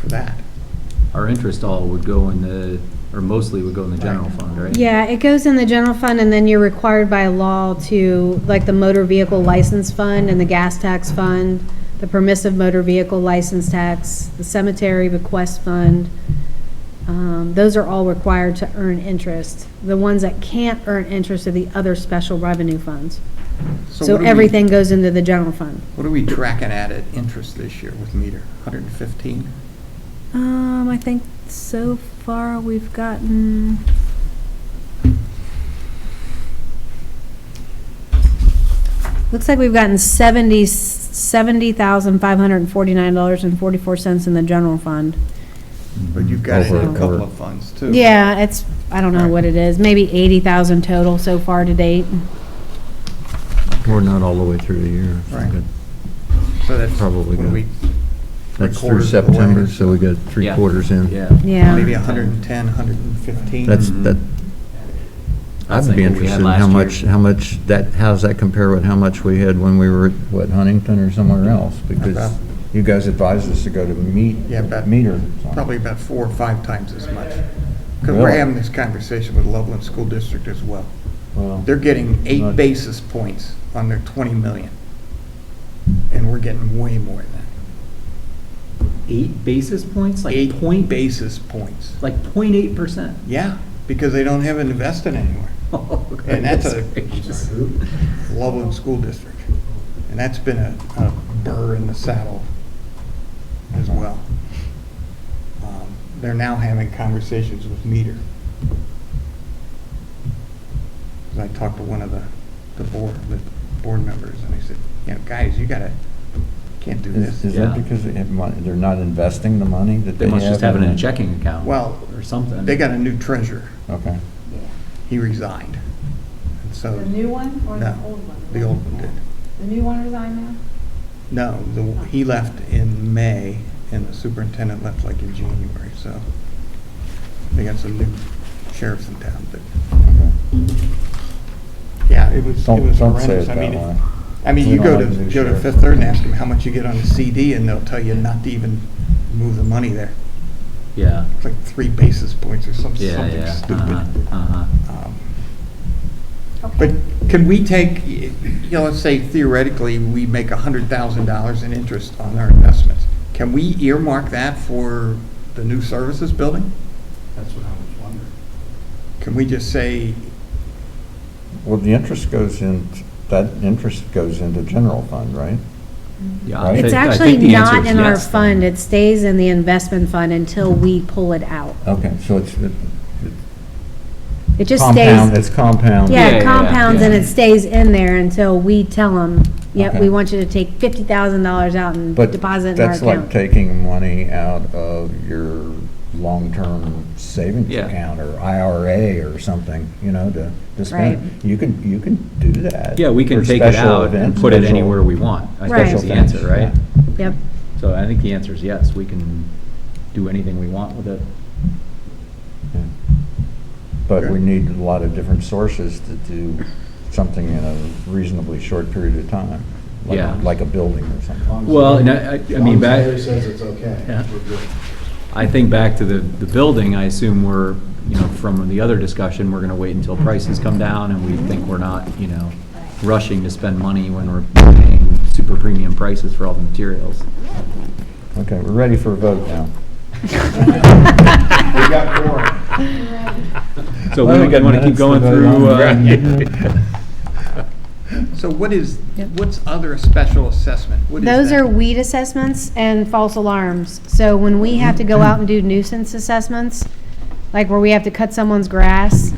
for that. Our interest all would go or mostly would go in the general fund, right? Yeah, it goes in the general fund, and then you're required by law to, like the motor vehicle license fund and the gas tax fund, the permissive motor vehicle license tax, the cemetery bequest fund. Those are all required to earn interest. The ones that can't earn interest are the other special revenue funds. So what are we- everything goes into the general fund. What are we tracking at interest this year with meter? 115? I think so far we've gotten. Looks like we've gotten $70,549.44 in the general fund. But you've got it in a Over- couple of funds, too. Yeah, it's, I don't know what it is, maybe 80,000 total so far to date. We're not all the way through the year. Right. So that's Probably when good. we That's Quarter through of the way. September, so we got three Yeah. quarters in. Yeah. Yeah. maybe 110, 115. That's, Mhm. that, That's I'd be like what we interested had in last year. how much how does that compare with how much we had when we were at, Huntington or somewhere else? Because About- you guys advised us to go to Yeah, about- meter. Probably about 4 or 5 times as much. Because we're Really? having this conversation with Loveland School District as well. Well, They're getting 8 Not- basis points on their 20 million. And we're getting way more than that. 8 basis points, like 8 point, basis points. like 0.8%. Yeah, because they don't have it invested anywhere. And that's a Loveland School District. And that's been a burr in the saddle as well. They're now having conversations with Meter. 'Cause I talked to one of the board members, and I said, guys, can't do this. Is that because they have money, they're not investing the money that They they have? must just have it in a the- checking account. Well, Or something. they got a new treasurer. Okay. He resigned. And so, The new one or the no, old one? the old one did. The new one resigned now? No, he left in May, and the superintendent left like in January, so they got some new sheriffs in town, but, yeah, it was Don't say horrendous. it that way. I mean, We you don't go have to new go to sheriff. Fifth Third and ask them how much you get on the CD, and they'll tell you not to even move the money there. Yeah. It's like 3 basis points or something Yeah. stupid. Uh-huh. But can we take, let's say theoretically, we make $100,000 in interest on our investments. Can we earmark that for the new services building? That's what I was wondering. Can we just say, Well, the interest goes in, that interest goes into general fund, right? Yeah, Right. It's I actually think the answer not is in our yes, fund. then. It stays in the investment fund until we pull it out. Okay, so it's It just compound, stays, it's compound. yeah, Yeah, it compounds and yeah. it stays in there until we tell them, yep, Okay. we want you to take $50,000 out and But deposit in our that's like account. taking money out of your long-term savings Yeah. account or IRA or something, to spend. Right. You can do that. Yeah, we can for take it special out and events, put it special- anywhere we want. I think Right. that's the special answer, things, right? yeah. Yep. So I think the answer is yes, we can do anything we want with it. Yeah. But we Okay. need a lot of different sources to do something in a reasonably short period of time. like- Yeah. Like a building or something. Well, and I mean, back, says it's okay. Yeah. I think back to the building, I assume we're, from the other discussion, we're gonna wait until prices come down and we think we're not, rushing to spend money when we're paying super premium prices for all the materials. Okay, we're ready for a vote now. We got more. So Well, we we got want to keep minutes to going vote through, on. so Yep. what's other special assessment? What is Those that? are weed assessments and false alarms. So when we have to go out and do nuisance assessments, like where we have to cut someone's grass,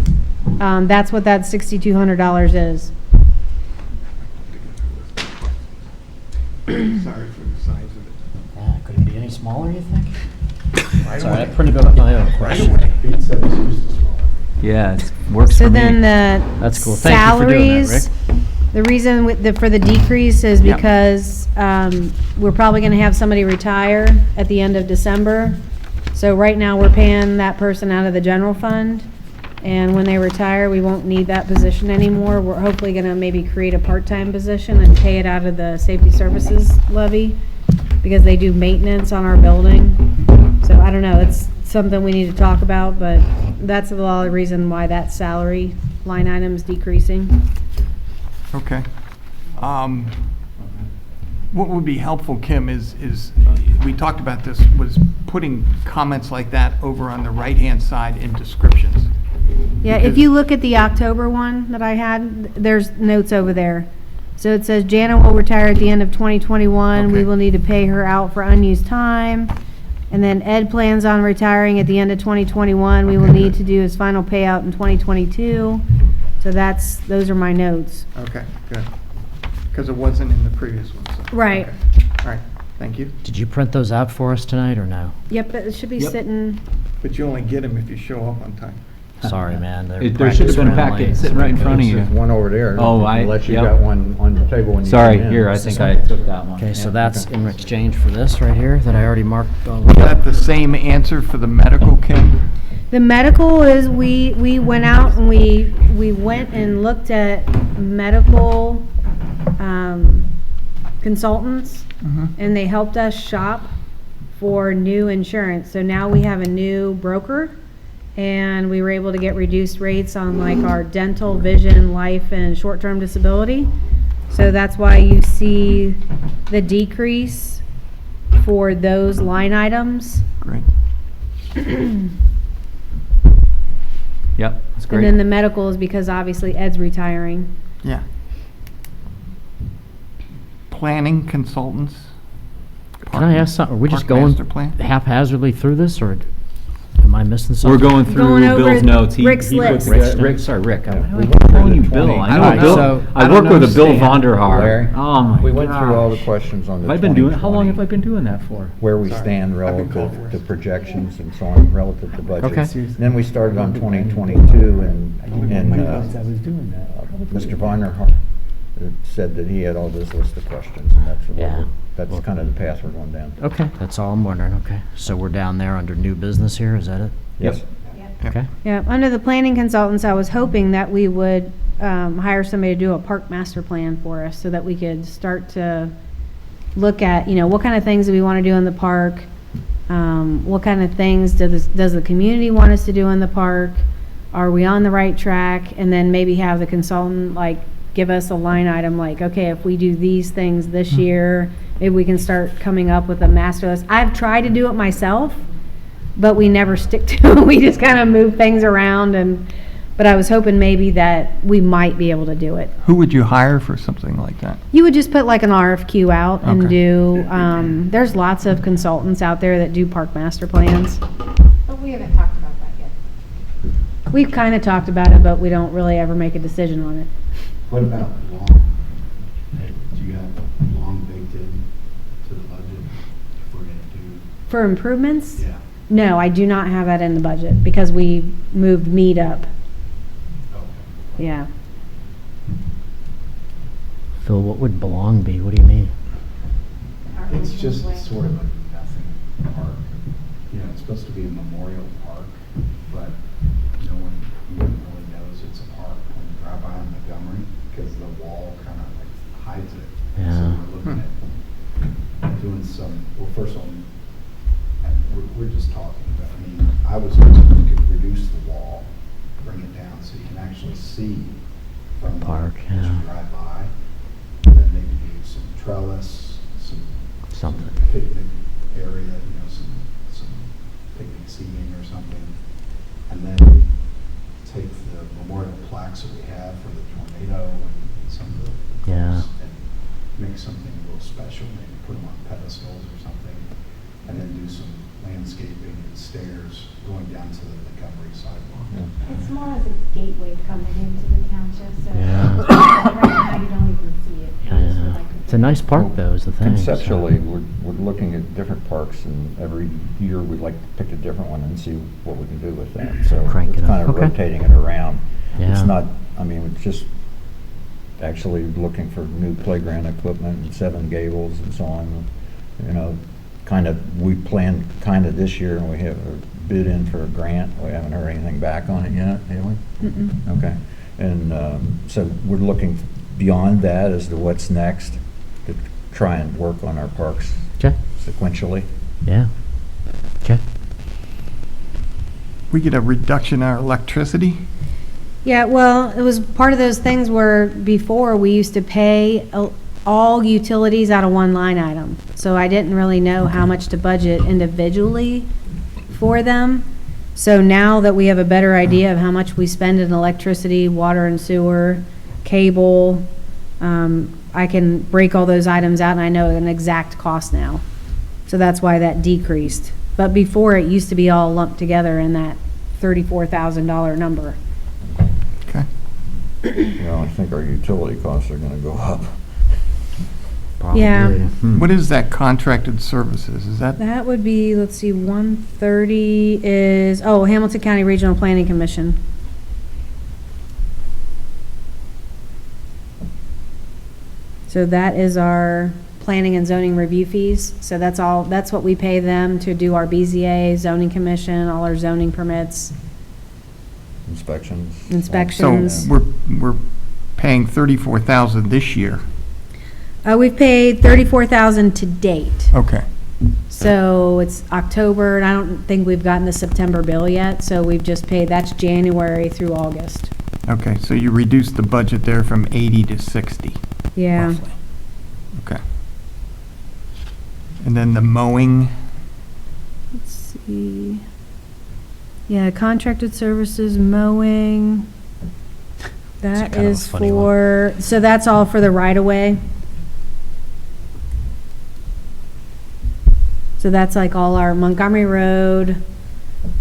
that's what that $6,200 is. Sorry for the size of it. Yeah, could it be any smaller, you think? Right Sorry, I away. printed up my own Right question. away. Pete said it's used to smaller. yeah, it works So for me. then the That's cool. Thank you for doing that, salaries, Rick. the reason for the decrease is Yep. because we're probably going to have somebody retire at the end of December. So right now, we're paying that person out of the general fund. And when they retire, we won't need that position anymore. We're hopefully going to maybe create a part-time position and pay it out of the safety services levy because they do maintenance on our building. So I don't know, it's something we need to talk about, but that's a lot of the reason why that salary line item is decreasing. Okay. What would be helpful, Kim, is we talked about this, was putting comments like that over on the right-hand side in descriptions. Yeah, if Because- you look at the October one that I had, there's notes over there. So it says Jana will retire at the end of 2021. We Okay. will need to pay her out for unused time. And then Ed plans on retiring at the end of 2021. We will Okay, need good. to do his final payout in 2022. So those are my notes. Okay, good. Because it wasn't in the previous one, so. Right. okay. All right, thank you. Did you print those out for us tonight, or no? Yep, it should be Yep. sitting, But you only get them if you show up on time. Sorry, man. they're There should have been a practice packet friendly. sitting right in front of you. There's one over there. Oh, Unless you yep. got one on the table when you Sorry, came in. here, I Is this think I one? took that one. Okay, so Yeah. that's okay. in exchange for this right here that I already marked. Is that the same answer for the medical, Kim? the medical is, we went out and we went and looked at medical, consultants. And they helped us shop for new insurance. So now we have a new broker, and we were able to get reduced rates on like our dental, vision, life, and short-term disability. So that's why you see the decrease for those line items. Great. Yep, that's And then great. the medical is because obviously Ed's retiring. Yeah. planning consultants? Can I ask something? Are we just Park going master plan? haphazardly through this, or am I missing We're something? going through Going over Bill's notes. Rick's He put list. together- Rick, sorry, Rick. Yeah, Why we am went I calling through you the Bill? 20. I Alright, know so- Bill. I I don't work with a Bill understand. Vonderhaar. Larry, Oh, my we went through all the gosh. questions on the Have I been doing, how long 2020, have I been doing that for? where we stand relative to projections and so on, relative to budget. Okay. Then we started on 2022, and doing that. Mr. Varner said that he had all this list of questions, and Yeah. that's kind of the path we're going down. Okay, that's all I'm wondering, okay. So we're down there under new business here, is that it? Yes. Okay. Yeah, under the planning consultants, I was hoping that we would hire somebody to do a park master plan for us so that we could start to look at, what kind of things do we want to do in the park? What kind of things does the community want us to do in the park? Are we on the right track? And then maybe have the consultant, give us a line item, okay, if we do these things this year, maybe we can start coming up with a master list. I've tried to do it myself, but we never stick to it. We just kind of move things around, but I was hoping maybe that we might be able to do it. Who would you hire for something like that? You would just put an RFQ out and Okay. do, there's lots of consultants out there that do park master plans. But we haven't talked about that yet. We've kind of talked about it, but we don't really ever make a decision on it. What about lawn? Do you have lawn baked in to the budget if we're gonna do? For improvements? Yeah. No, I do not have that in the budget because we moved meat up. Okay. Yeah. Phil, what would belong be? What do you mean? It's just sort of a nothing park. It's supposed to be a memorial park, but no one even really knows it's a park when you drive by in Montgomery because the wall kind of hides it. Yeah. So we're looking at doing some, well, first of all, and we're just talking, but I was hoping we could reduce the wall, bring it down so you can actually see from the Park, as you yeah. drive by. And then maybe do some trellis, Something. picnic area, some picnic seating or something. And then take the memorial plaques that we have for the tornado and some of the Yeah. and make something a little special, maybe put them on pedestals or something, and then do some landscaping and stairs going down to the Montgomery sidewalk. It's more as a gateway coming into the township, so Yeah. right now you don't even see it. Yeah. It's a nice park, though, is the thing. so- Conceptually, we're looking at different parks, and every year we'd like to pick a different one and see what we can do with that. So Crank it it's kind up. of Okay. rotating it around. It's Yeah. not, it's just actually looking for new playground equipment and Seven Gables and so on. We planned this year, and we have a bid in for a grant. We haven't heard anything back on it yet, have we? Mm-mm. Okay. And so we're looking beyond that as to what's next to try and work on our parks Okay, sequentially. yeah. Okay. We get a reduction in our electricity? Yeah, well, it was part of those things where before we used to pay all utilities out of one line item. So I didn't really know how much to budget individually for them. So now that we have a better idea of how much we spend in electricity, water and sewer, cable, I can break all those items out and I know an exact cost now. So that's why that decreased. But before, it used to be all lumped together in that $34,000 number. Okay. I think our utility costs are going to go up. Yeah. Probably. What is that contracted services? Is that, That would be, let's see, 130 is, Hamilton County Regional Planning Commission. So that is our planning and zoning review fees. So that's what we pay them to do our BZA, zoning commission, all our zoning permits, Inspections. inspections. so we're paying 34,000 this year? We've paid 34,000 to date. Okay. So it's October, and I don't think we've gotten the September bill yet, so we've just paid, that's January through August. Okay, so you reduced the budget there from 80 to 60? Yeah. roughly. Okay. And then the mowing, Let's see. Yeah, contracted services, mowing. That kind of a is funny so that's all for the right-of-way. So that's like all our Montgomery Road,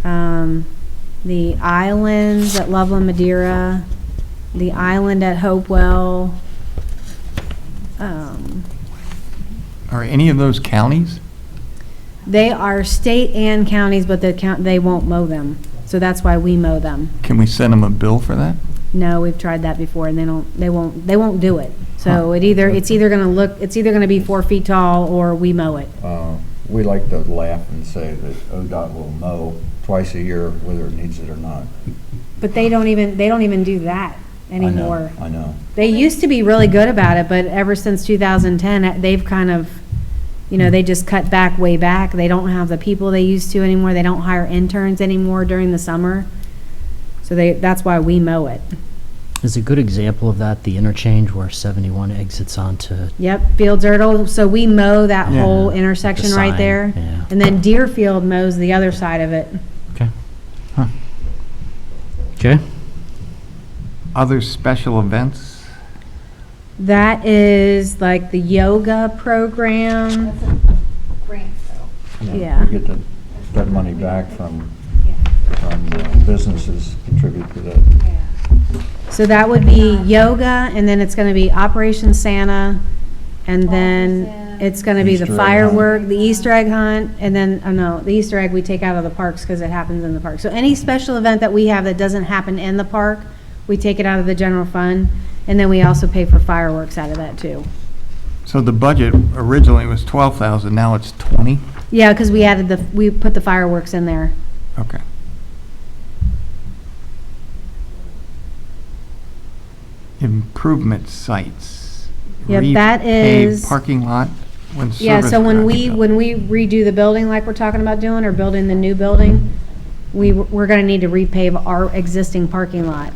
the islands at Loveland, Madeira, the island at Hopewell. Are any of those counties? They are state and counties, but they won't mow them. So that's why we mow them. Can we send them a bill for that? No, we've tried that before and they won't do it. So Huh. it's either gonna be 4 feet tall or we mow it. We like to laugh and say that ODOT will mow twice a year, whether it needs it or not. But they don't even do that anymore. I know. They used to be really good about it, but ever since 2010, they've kind of, they just cut back way back. They don't have the people they used to anymore. They don't hire interns anymore during the summer. So that's why we mow it. Is a good example of that the interchange where 71 exits onto Yep, Fields Erdel. So we mow that Yeah. whole intersection The right sign, there. yeah. And then Deerfield mows the other side of it. Okay. Huh. Okay. Other special events? That is like the yoga program. That's a grant, though. Yeah. We get that money back from businesses contribute to that. Yeah. So that would be yoga, and then it's gonna be Operation Santa, and then it's gonna be the Easter egg firework, the Easter egg hunt, and then, the Easter egg we take out of the parks because it happens in the park. So any special event that we have that doesn't happen in the park, we take it out of the general fund, and then we also pay for fireworks out of that too. So the budget originally was 12,000, now it's 20? Yeah, because we put the fireworks in there. Okay. Improvement sites. Yep, that Repave is- parking lot when service. Yeah, so when we connected. redo the building like we're talking about doing, or building the new building, we're gonna need to repave our existing parking lot.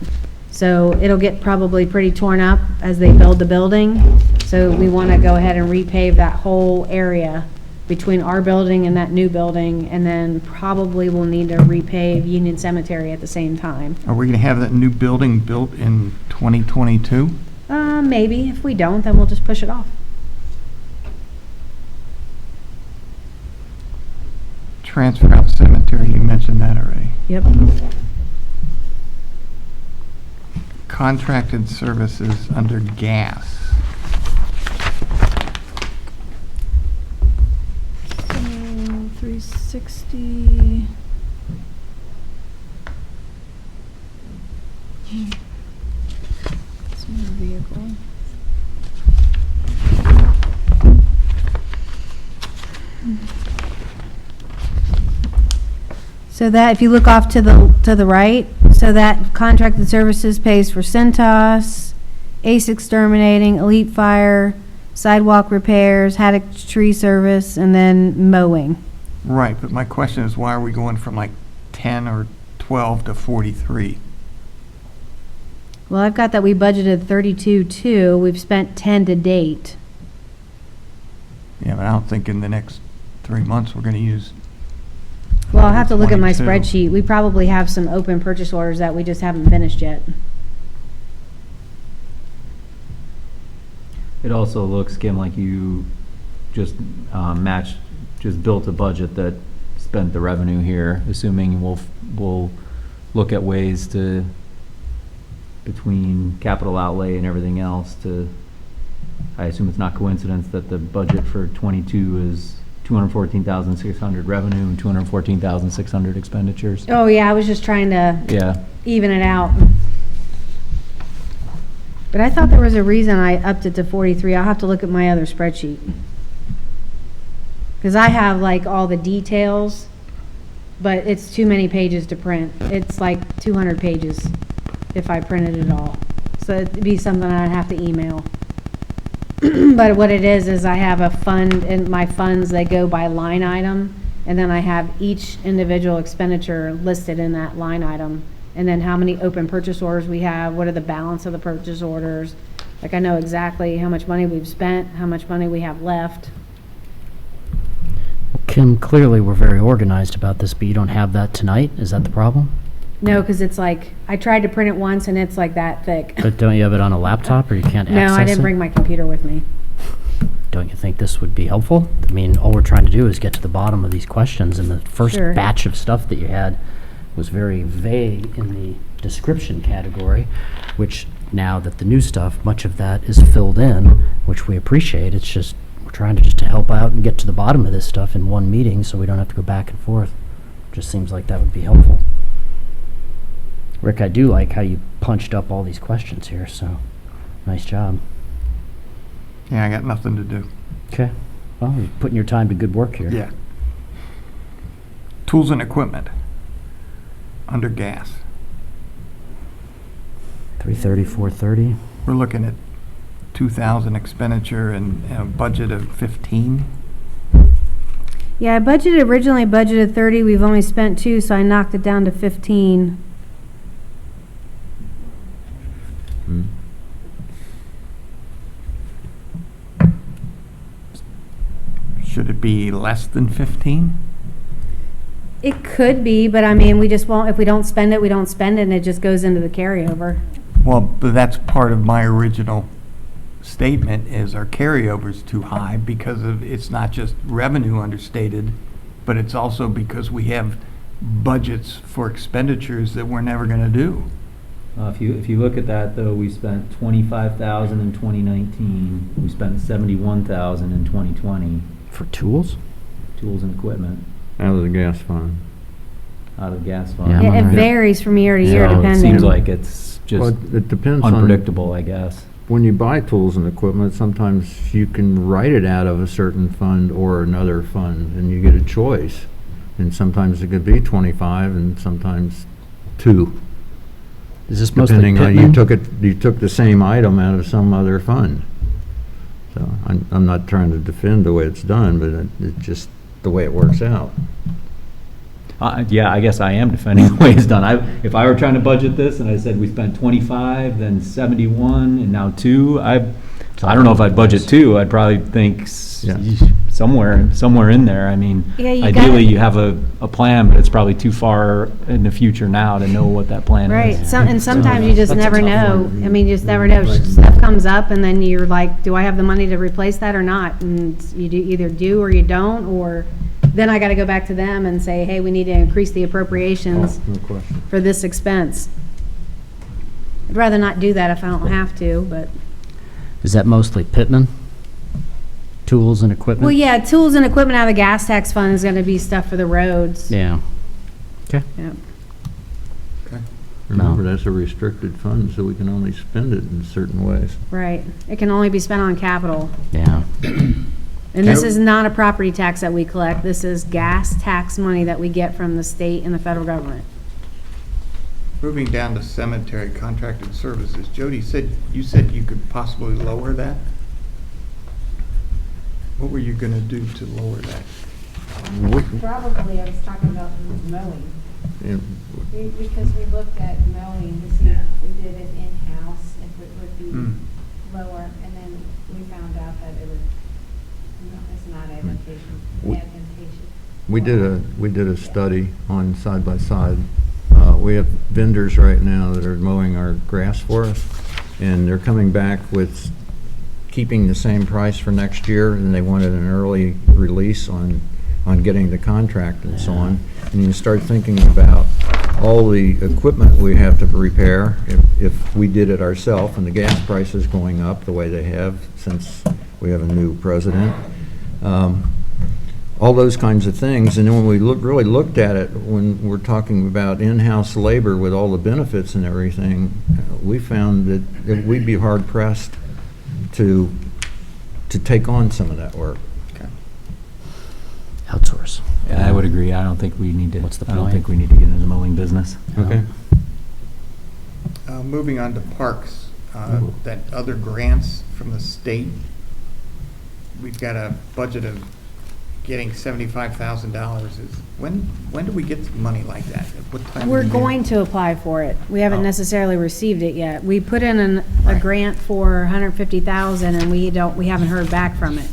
So it'll get probably pretty torn up as they build the building. So we wanna go ahead and repave that whole area between our building and that new building, and then probably we'll need to repave Union Cemetery at the same time. Are we going to have that new building built in 2022? Maybe. If we don't, then we'll just push it off. Transfer out cemetery, you mentioned that already. Yep. Contracted services under gas. So, 360. It's my vehicle. So that, if you look off to the right, so that contracted services pays for Centos, Ace Exterminating, Elite Fire, sidewalk repairs, Haddock Tree Service, and then mowing. Right, but my question is, why are we going from like 10 or 12 to 43? Well, I've got that we budgeted 32.2, we've spent 10 to date. Yeah, but I don't think in the next 3 months we're going to use. Well, I'll have to look at my 22. spreadsheet. We probably have some open purchase orders that we just haven't finished yet. It also looks, Kim, like you just just built a budget that spent the revenue here, assuming we'll look at ways to, between capital outlay and everything else, I assume it's not coincidence that the budget for '22 is 214,600 revenue and 214,600 expenditures. Oh, yeah, I was just trying to Yeah. even it out. But I thought there was a reason I upped it to 43. I'll have to look at my other spreadsheet. Because I have like all the details, but it's too many pages to print. It's like 200 pages if I printed it all. So it'd be something I'd have to email. But what it is I have a fund, and my funds, they go by line item, and then I have each individual expenditure listed in that line item. And then how many open purchase orders we have, what are the balance of the purchase orders. Like I know exactly how much money we've spent, how much money we have left. Kim, clearly we're very organized about this, but you don't have that tonight? Is that the problem? No, because it's like, I tried to print it once and it's like that thick. But don't you have it on a laptop or you can't access it? No, I didn't bring my computer with me. don't you think this would be helpful? I mean, all we're trying to do is get to the bottom of these questions, and the first Sure. batch of stuff that you had was very vague in the description category, which now that the new stuff, much of that is filled in, which we appreciate. It's just, we're trying to just to help out and get to the bottom of this stuff in one meeting so we don't have to go back and forth. Just seems like that would be helpful. Rick, I do like how you punched up all these questions here, so nice job. Yeah, I got nothing to do. Okay. Well, you're putting your time to good work here. Yeah. Tools and equipment, under gas. 330, 430. We're looking at 2,000 expenditure and a budget of 15. Yeah, originally budgeted 30, we've only spent 2, so I knocked it down to 15. Hmm. Should it be less than 15? It could be, but I mean, we just won't, if we don't spend it, we don't spend it, and it just goes into the carryover. Well, but that's part of my original statement, is our carryover's too high because of, it's not just revenue understated, but it's also because we have budgets for expenditures that we're never gonna do. If you look at that, though, we spent 25,000 in 2019, we spent 71,000 in 2020, For tools? tools and equipment, Out of the gas fund. out of gas fund. Yeah, I'm Yeah, it on- varies from year to year, So it depending. seems like it's Well, just it depends on, unpredictable, I guess. when you buy tools and equipment, sometimes you can write it out of a certain fund or another fund, and you get a choice. And sometimes it could be 25 and sometimes 2. Is this mostly Depending on, Pittman? you took the same item out of some other fund. So I'm not trying to defend the way it's done, but it's just the way it works out. Yeah, I guess I am defending the way it's done. If I were trying to budget this and I said we spent 25, then 71, and now 2, I don't know if I'd budget 2. I'd probably think Yeah. somewhere in there. I mean, Yeah, you ideally gotta- you have a plan, but it's probably too far in the future now to know what that plan Right, is. and sometimes you just That's a never tough know. one. I mean, you just never know. Stuff comes up, and then you're like, do I have the money to replace that or not? And you either do or you don't, or then I gotta go back to them and say, hey, we need to increase the appropriations No question. for this expense. I'd rather not do that if I don't have to, but. Is that mostly Pittman? Tools and equipment? Well, yeah, tools and equipment out of the gas tax fund is gonna be stuff for the roads. Yeah. Okay. Yep. Remember, that's a restricted fund, so we can only spend it in certain ways. Right. It can only be spent on capital. Yeah. And this is not a property tax that we collect. This is gas tax money that we get from the state and the federal government. Moving down to cemetery contracted services, Jody you said you could possibly lower that? What were you gonna do to lower that? Probably, I was talking about mowing, And because we looked at mowing to see if we did it in-house, if it would be lower, and then we found out that it's not advantageous. We did a study on side by side. We have vendors right now that are mowing our grass for us, and they're coming back with keeping the same price for next year, and they wanted an early release on getting the contract and so on. And you start thinking about all the equipment we have to repair if we did it ourselves, and the gas prices going up the way they have since we have a new president. All those kinds of things. And then when we really looked at it, when we're talking about in-house labor with all the benefits and everything, we found that we'd be hard pressed to take on some of that work. Outsource. Yeah, I would agree. I don't think we need to. What's the I don't point? think we need to get into the mowing business. Okay. Moving on to parks, that other grants from the state, we've got a budget of getting $75,000. When do we get money like that? At what time of We're the year? going to apply for it. We haven't Oh. necessarily received it yet. We put in a Right. grant for 150,000 and we haven't heard back from it.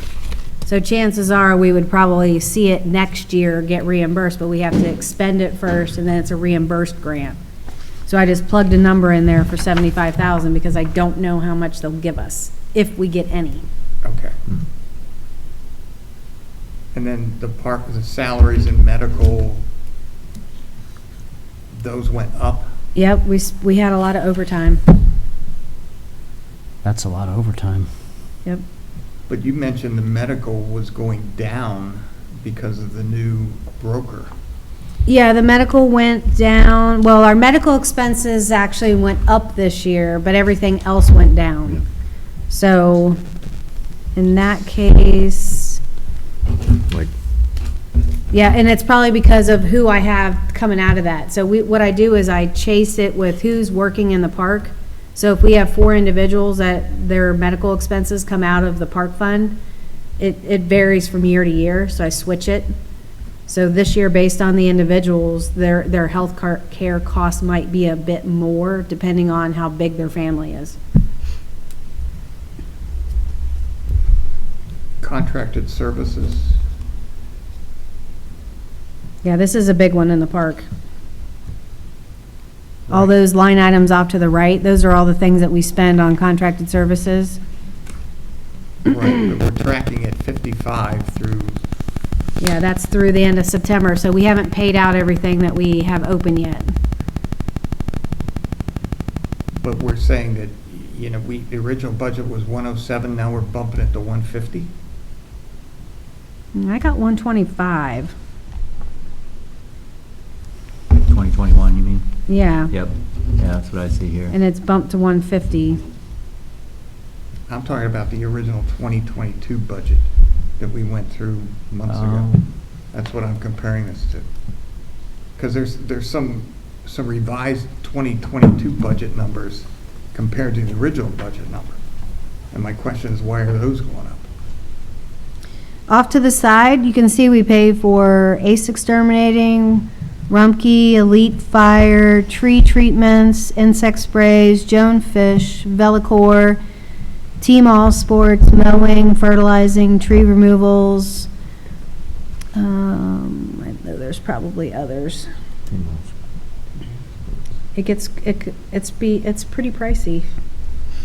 So chances are we would probably see it next year, get reimbursed, but we have to expend it first and then it's a reimbursed grant. So I just plugged a number in there for 75,000 because I don't know how much they'll give us, if we get any. Okay. And then the park, the salaries and medical, those went up. Yep, we had a lot of overtime. That's a lot of overtime. Yep. But you mentioned the medical was going down because of the new broker. Yeah, the medical went down. Well, our medical expenses actually went up this year, but everything else went down. So, in that case, Like, yeah, and it's probably because of who I have coming out of that. So what I do is I chase it with who's working in the park. So if we have 4 individuals that their medical expenses come out of the park fund, it varies from year to year, so I switch it. So this year, based on the individuals, their health care costs might be a bit more depending on how big their family is. Contracted services. Yeah, this is a big one in the park. All Right. those line items off to the right, those are all the things that we spend on contracted services. Right, but we're tracking at 55 through, Yeah, that's through the end of September, so we haven't paid out everything that we have open yet. but we're saying that, you know, the original budget was 107, now we're bumping it to 150? I got 125. 2021, you mean? Yeah, Yep, yeah, that's what I see here. and it's bumped to 150. I'm talking about the original 2022 budget that we went through months ago. Oh. That's what I'm comparing this to. Because there's some revised 2022 budget numbers compared to the original budget number. And my question is, why are those going up? Off to the side, you can see we pay for Ace Exterminating, Rumpke, Elite Fire, tree treatments, insect sprays, Joan Fish, Velicor, Team All Sports, mowing, fertilizing, tree removals. I know there's probably others. It's pretty pricey.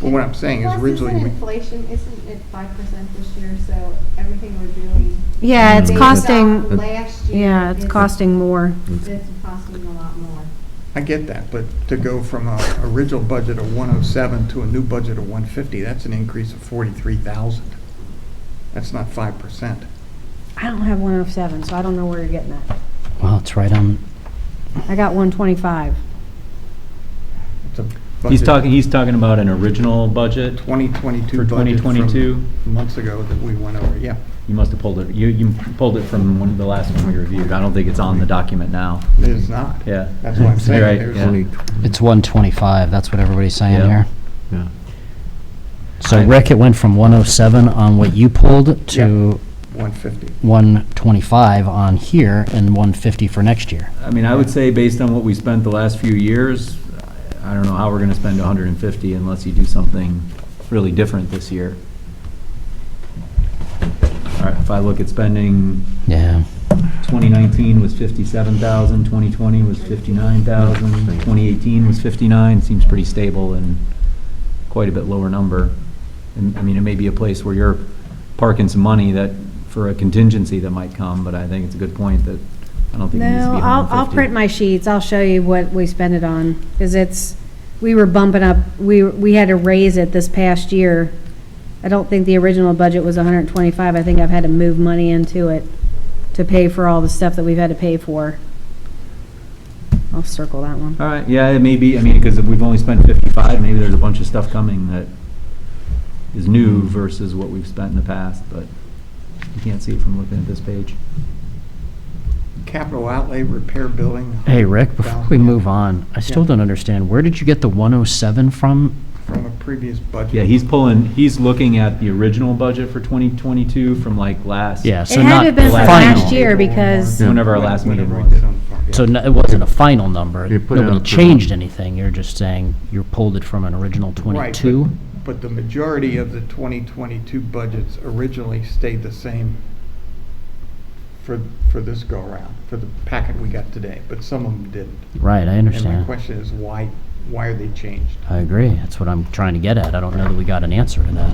Well, what I'm saying is Plus, originally, isn't we- inflation, isn't it 5% this year, so everything we're doing. Yeah, it's based costing, off last year. yeah, it's is- costing more. It's costing a lot more. I get that, but to go from a original budget of 107 to a new budget of 150, that's an increase of 43,000. That's not 5%. I don't have 107, so I don't know where you're getting that. Well, it's right on, I got 125. It's a He's budget- he's talking about an original budget 2022 for budget 2022? from months ago that we went over, yeah. You must have pulled it, you pulled it from one of the last one we reviewed. I don't think it's on the document now. It is not. Yeah. That's what I'm saying. Right, There's- yeah. it's 125, that's what everybody's saying Yeah. here. yeah. So Rick, it went from 107 on what you pulled to 150. 125 on here and 150 for next year. I mean, I would say based on what we spent the last few years, I don't know how we're gonna spend 150 unless you do something really different this year. All right, if I look at spending, Yeah. 2019 was 57,000, 2020 was 59,000, 2018 was 59, seems pretty stable and quite a bit lower number. And, I mean, it may be a place where you're parking some money that, for a contingency that might come, but I think it's a good point that I don't think it needs to No, be I'll 150. print my sheets, I'll show you what we spend it on, because we were bumping up, we had to raise it this past year. I don't think the original budget was 125, I think I've had to move money into it to pay for all the stuff that we've had to pay for. I'll circle that one. All right, yeah, it may be, I mean, because if we've only spent 55, maybe there's a bunch of stuff coming that is new versus what we've spent in the past, but you can't see it from looking at this page. Capital outlay, repair building. Hey, Rick, before we move on, I still Yeah. don't understand, where did you get the 107 from? From a previous budget. Yeah, he's looking at the original budget for 2022 from like last. Yeah, It so had to not have been from final. last year, because Whenever our last meeting Whenever we did. it's on file, yeah. So it wasn't a final number. You put it Nobody up to- changed anything. You're just saying you pulled it from an original Right, 22? but the majority of the 2022 budgets originally stayed the same for this go-around, for the packet we got today, but some of them didn't. Right, I And my understand. question is, why are they changed? I agree. That's what I'm trying to get at. I don't know that we got an answer to that.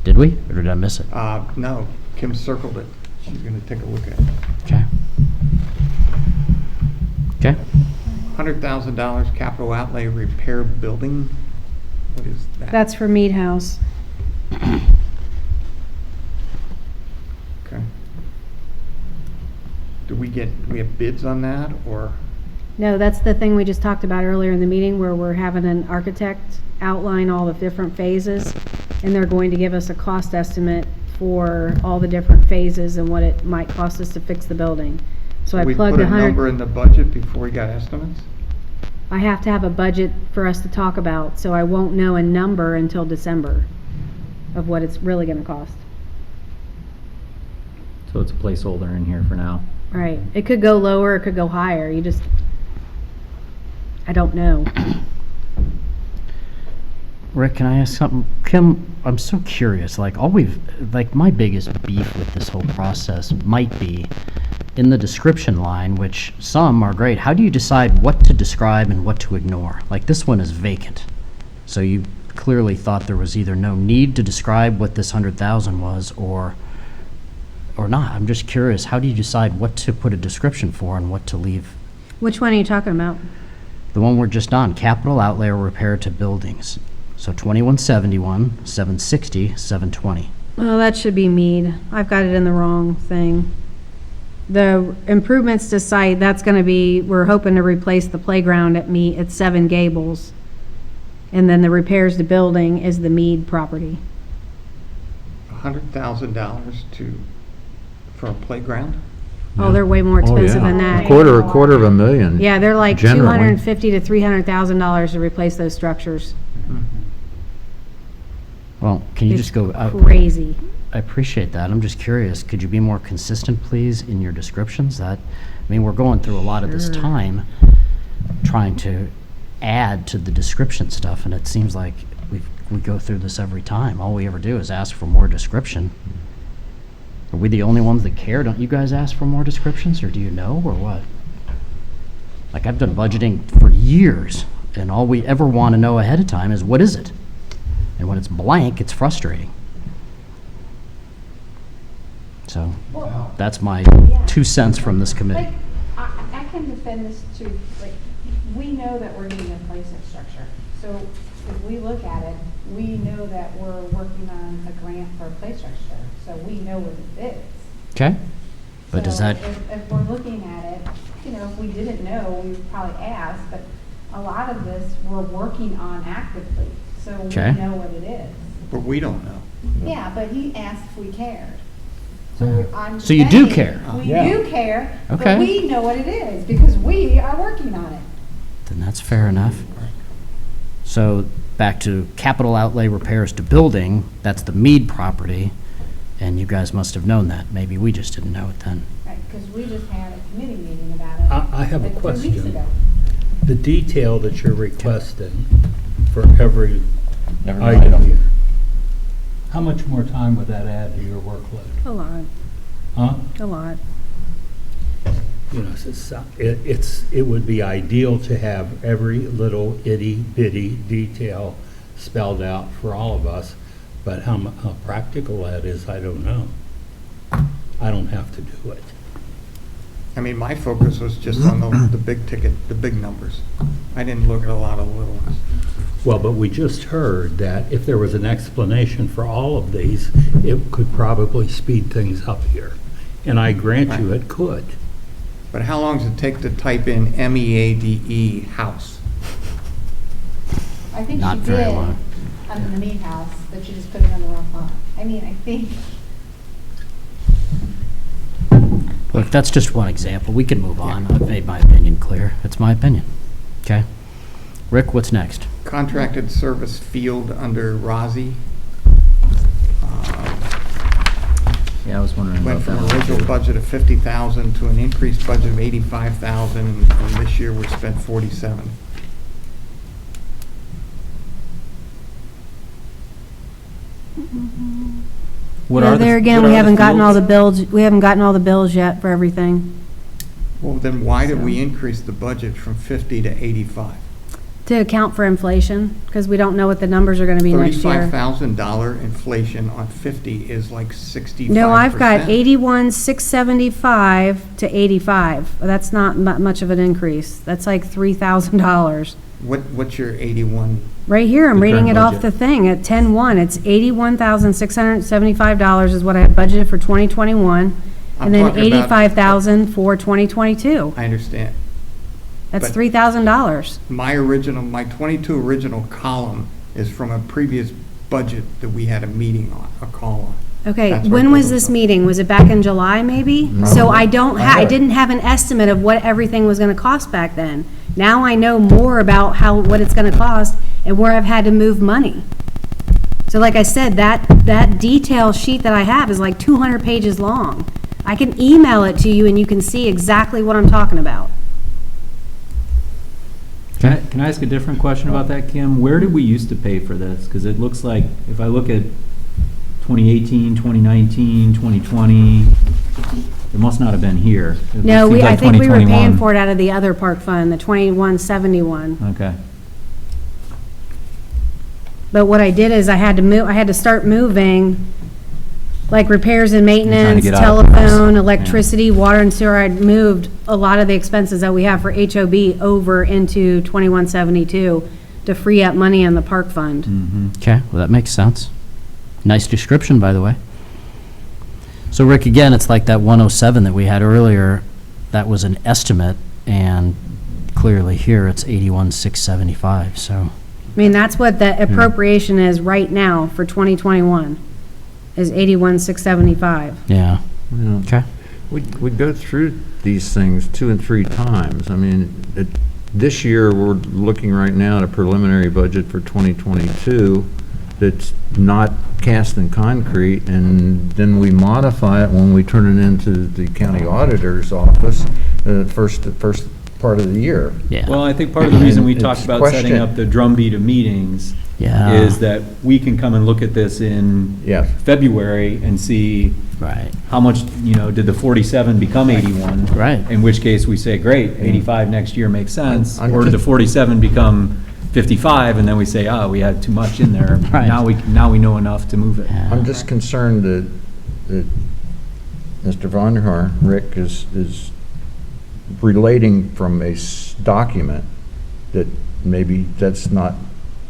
Did we, or did I miss it? No, Kim circled it. she's gonna take a look at it. Okay. Okay. $100,000 capital outlay repair building, what is that? That's for Mead House. Okay. Do we have bids on that, or? No, that's the thing we just talked about earlier in the meeting where we're having an architect outline all the different phases, and they're going to give us a cost estimate for all the different phases and what it might cost us to fix the building. So I We plugged put a 100. number in the budget before we got estimates? I have to have a budget for us to talk about, so I won't know a number until December of what it's really gonna cost. So it's a placeholder in here for now. Right. It could go lower, it could go higher. I don't know. Rick, can I ask something? Kim, I'm so curious, like my biggest beef with this whole process might be in the description line, which some are great. How do you decide what to describe and what to ignore? Like this one is vacant. So you clearly thought there was either no need to describe what this 100,000 was or not. I'm just curious, how do you decide what to put a description for and what to leave? Which one are you talking about? The one we're just on, capital outlay or repair to buildings. So 2171, 760, 720. Oh, that should be Mead. I've got it in the wrong thing. The improvements to site, that's gonna be, we're hoping to replace the playground at 7 Gables. And then the repairs to building is the Mead property. $100,000 for a playground? Oh, they're way more expensive than that. Quarter of a million. Yeah, they're like Generally. $250,000 to $300,000 to replace those structures. Well, can you It's just go, crazy. I appreciate that. I'm just curious, could you be more consistent, please, in your descriptions? We're going through a lot of this time trying to add to the description stuff, and it seems like we go through this every time. All we ever do is ask for more description. Are we the only ones that care? Don't you guys ask for more descriptions, or do you know, or what? Like, I've done budgeting for years, and all we ever want to know ahead of time is, what is it? And when it's blank, it's frustrating. So, that's my 2 cents from this committee. Like, I can defend this too, like, we know that we're getting a place of structure. So if we look at it, we know that we're working on a grant for a play structure, so we know what it is. Okay? But does So that, if we're looking at it, if we didn't know, we would probably ask, but a lot of this we're working on actively, so we Okay. know what it is. But we don't know. Yeah, but he asked if we cared. So I'm So you do saying care? We Yeah. do care, Okay. but we know what it is because we are working on it. then that's fair enough. So, back to capital outlay repairs to building, that's the Mead property, and you guys must have known that. Maybe we just didn't know it then. Right, because we just had a committee meeting about it. I have a like 2 weeks question. ago. The detail that you're requesting for every Never item mind. here, how much more time would that add to your workload? A lot, Huh? a lot. It would be ideal to have every little itty bitty detail spelled out for all of us, but how practical that is, I don't know. I don't have to do it. I mean, my focus was just on the big ticket, the big numbers. I didn't look at a lot of little ones. Well, but we just heard that if there was an explanation for all of these, it could probably speed things up here. And I grant you it could. But how long does it take to type in MEADE house? I think Not she very did long. on the Mead house, but she just put it on the wrong font. I mean, I think. Look, that's just one example. We can move on. I've made my opinion clear. It's my opinion. Okay? Rick, what's next? Contracted service field under ROSI. Yeah, I was wondering Went about from that an one, original too. budget of 50,000 to an increased budget of 85,000, and this year we spent 47. What Yeah, are the- there again, what we are the haven't gotten all the fields? bills, we haven't gotten all the bills yet for everything. Well, then why did we increase the budget from 50 to 85? To account for inflation, because we don't know what the numbers are gonna be next year. $35,000 inflation on 50 is like 65%. No, I've got 81,675 to 85. That's not much of an increase. That's like $3,000. What's your 81? Right here, I'm The reading current it off budget. the thing, at 10-1, it's $81,675 is what I have budgeted for 2021, I'm and then talking about- 85,000 for 2022. I understand. That's but- $3,000. My 22 original column is from a previous budget that we had a meeting on, a call on. Okay, That's when where it was goes this up. meeting? Was it back in July, maybe? So I don't I Okay. didn't have an estimate of what everything was gonna cost back then. Now I know more about what it's gonna cost and where I've had to move money. So like I said, that detail sheet that I have is like 200 pages long. I can email it to you and you can see exactly what I'm talking about. Can I ask a different question about that, Kim? Where did we used to pay for this? Because it looks like, if I look at 2018, 2019, 2020, it must not have been here. It No, seems I like think we were paying 2021. for it out of the other park fund, the 2171. Okay. But what I did is I had to start moving, like repairs and maintenance, get out of the house. telephone, electricity, water and sewer. I'd moved a lot of the expenses that we have for HOB over into 2172 to free up money in the park fund. Mm-hmm. Okay, well, that makes sense. Nice description, by the way. So Rick, again, it's like that 107 that we had earlier, that was an estimate, and clearly here it's 81,675, so. I mean, that's what the appropriation is right now for 2021, is 81,675. Yeah, Yeah. okay. We go through these things 2 and 3 times. I mean, this year, we're looking right now at a preliminary budget for 2022 that's not cast in concrete, and then we modify it when we turn it into the county auditor's office, first part of the year. Yeah. Well, I think part of the reason we And talked it's about setting question- up the drumbeat of meetings Yeah. is that we can come and look at this in Yes. February and see Right. how much, did the 47 become 81? Right. In which case, we say, great, 85 next year makes sense. I'm Or did the just- 47 become 55, and then we say, we had too much in there. Right. Now we know enough to move it. Yeah. I'm just concerned that Mr. Vonderhaar, Rick, is relating from a document that maybe that's not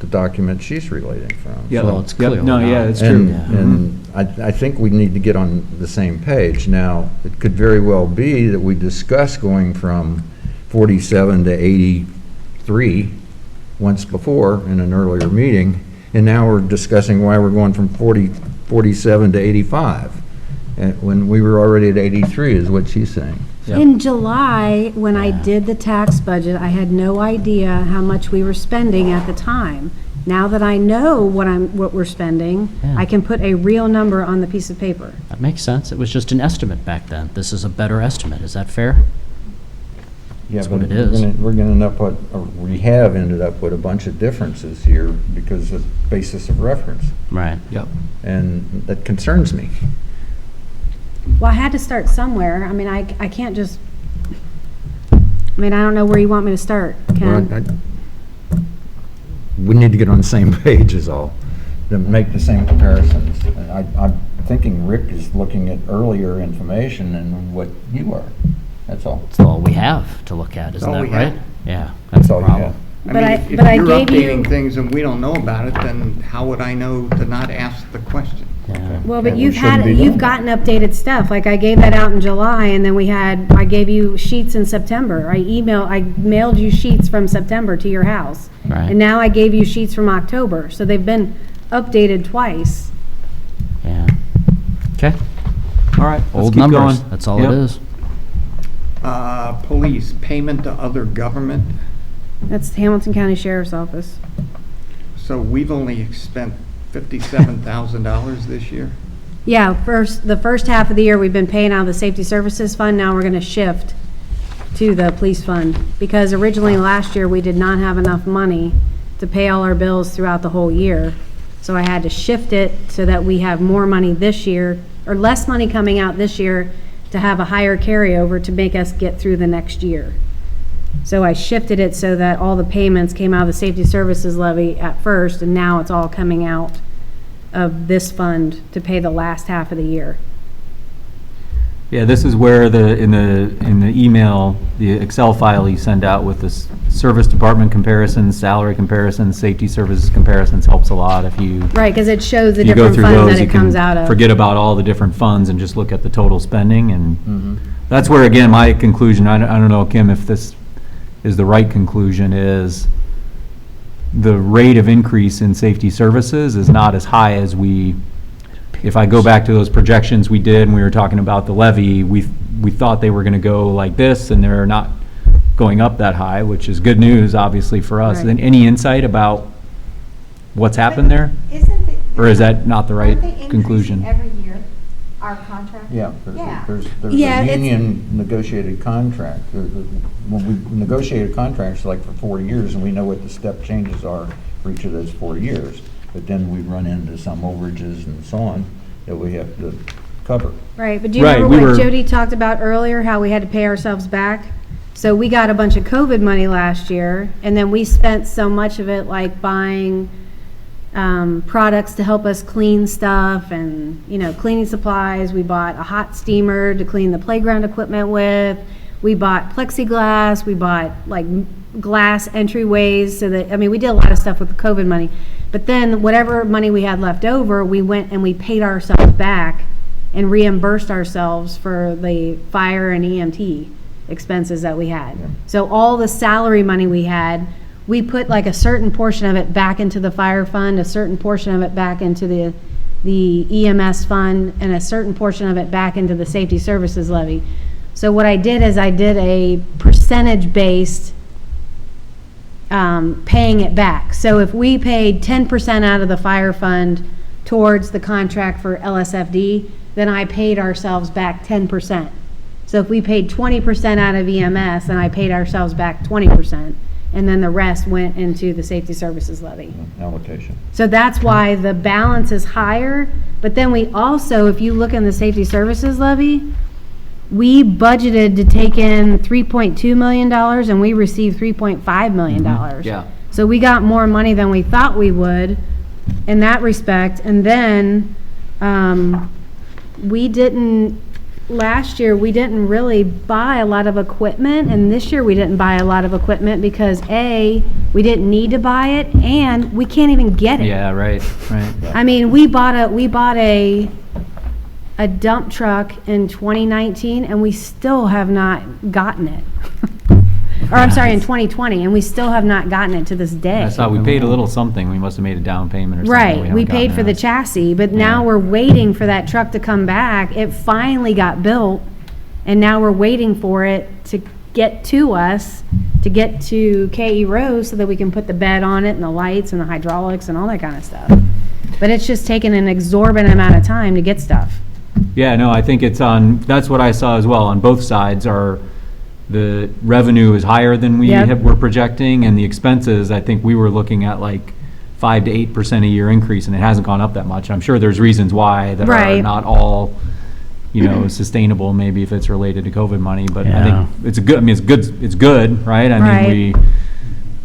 the document she's relating from. Yep. Well, it's Yep. clearly No, not. yeah, it's And, true. and I think we need to get on the same page. Now, it could very well be that we discuss going from 47 to 83 once before in an earlier meeting, and now we're discussing why we're going from 47 to 85, when we were already at 83, is what she's saying. Yep. In July, when I Yeah. did the tax budget, I had no idea how much we were spending at the time. Now that I know what we're spending, Yeah. I can put a real number on the piece of paper. That makes sense. It was just an estimate back then. This is a better estimate. Is that fair? Yeah, That's but what it is. we're gonna end up with, or we have ended up with a bunch of differences here because of basis of reference, Right. Yep. and that concerns me. Well, I had to start somewhere. I mean, I can't just, I mean, I don't know where you want me to start, Well, Ken. we need to get on the same page is all, to make the same comparisons. And I'm thinking Rick is looking at earlier information than what you are, that's all. It's all we have to look at, isn't all that we right? have. Yeah, that's That's the all you problem. have. But I- if but I you're gave you- updating things and we don't know about it, then how would I know to not ask the question? Yeah. Well, Okay, but we you've shouldn't be you've doing gotten updated stuff. Like I gave that out in July and then I gave you sheets in September. I mailed you sheets from September to your house. Right. And now I gave you sheets from October. So they've been updated twice. Yeah. Okay. All right, let's Old keep numbers. going. That's all Yep. it is. Police, payment to other government. That's the Hamilton County Sheriff's Office. So we've only spent $57,000 this year? Yeah, the first half of the year, we've been paying out of the Safety Services Fund. Now we're going to shift to the Police Fund. Because originally last year, we did not have enough money to pay all our bills throughout the whole year. So I had to shift it so that we have more money this year, or less money coming out this year to have a higher carryover to make us get through the next year. So I shifted it so that all the payments came out of the safety services levy at first, and now it's all coming out of this fund to pay the last half of the year. Yeah, this is where in the email, the Excel file you send out with the service department comparisons, salary comparisons, safety services comparisons helps a lot if you. Right, because it shows the if you go different through funds those, that you it comes can out of. forget about all the different funds and just look at the total spending, and that's where, again, my conclusion, I don't know, Kim, if this is the right conclusion, is the rate of increase in safety services is not as high as if I go back to those projections we did, and we were talking about the levy, we thought they were gonna go like this, and they're not going up that high, which is good news, obviously, for us. Right. Then any insight about what's happened there? Isn't it? Or is that not the right Aren't they conclusion? increasing every year, our contract? Yeah, Yeah. there's Yeah, a it's- union negotiated contract. When we negotiated contracts like for 4 years, and we know what the step changes are for each of those 4 years. But then we run into some overages and so on that we have to cover. Right, but do you Right, remember we what were- Jody talked about earlier, how we had to pay ourselves back? So we got a bunch of COVID money last year, and then we spent so much of it like buying products to help us clean stuff and, cleaning supplies. We bought a hot steamer to clean the playground equipment with. We bought plexiglass, we bought like glass entryways so that, we did a lot of stuff with the COVID money. But then whatever money we had left over, we went and we paid ourselves back and reimbursed ourselves for the fire and EMT expenses that we had. Yeah. So all the salary money we had, we put like a certain portion of it back into the fire fund, a certain portion of it back into the EMS fund, and a certain portion of it back into the safety services levy. So what I did is I did a percentage-based paying it back. So if we paid 10% out of the fire fund towards the contract for LSFD, then I paid ourselves back 10%. So if we paid 20% out of EMS, then I paid ourselves back 20%. And then the rest went into the safety services levy. Allocation. So that's why the balance is higher. But then we also, if you look in the safety services levy, we budgeted to take in $3.2 million and we received $3.5 million. Yeah. So we got more money than we thought we would in that respect. And then last year we didn't really buy a lot of equipment, and this year we didn't buy a lot of equipment because A, we didn't need to buy it, and we can't even get it. Yeah, right. We bought a dump truck in 2019 and we still have not gotten it. Or I'm sorry, in 2020, and we still have not gotten it to this day. I saw we paid a little something. We must have made a down payment or something. Right, we haven't paid gotten for the that. chassis, but now Yeah. we're waiting for that truck to come back. It finally got built, and now we're waiting for it to get to us, to get to KE Rose so that we can put the bed on it and the lights and the hydraulics and all that kind of stuff. But it's just taken an exorbitant amount of time to get stuff. Yeah, no, I think that's what I saw as well. On both sides the revenue is higher than we Yep. were projecting, and the expenses, I think we were looking at like 5 to 8% a year increase, and it hasn't gone up that much. I'm sure there's reasons why that are Right. not all, sustainable, maybe if it's related to COVID money, but I Yeah. think it's good, right? I Right. mean,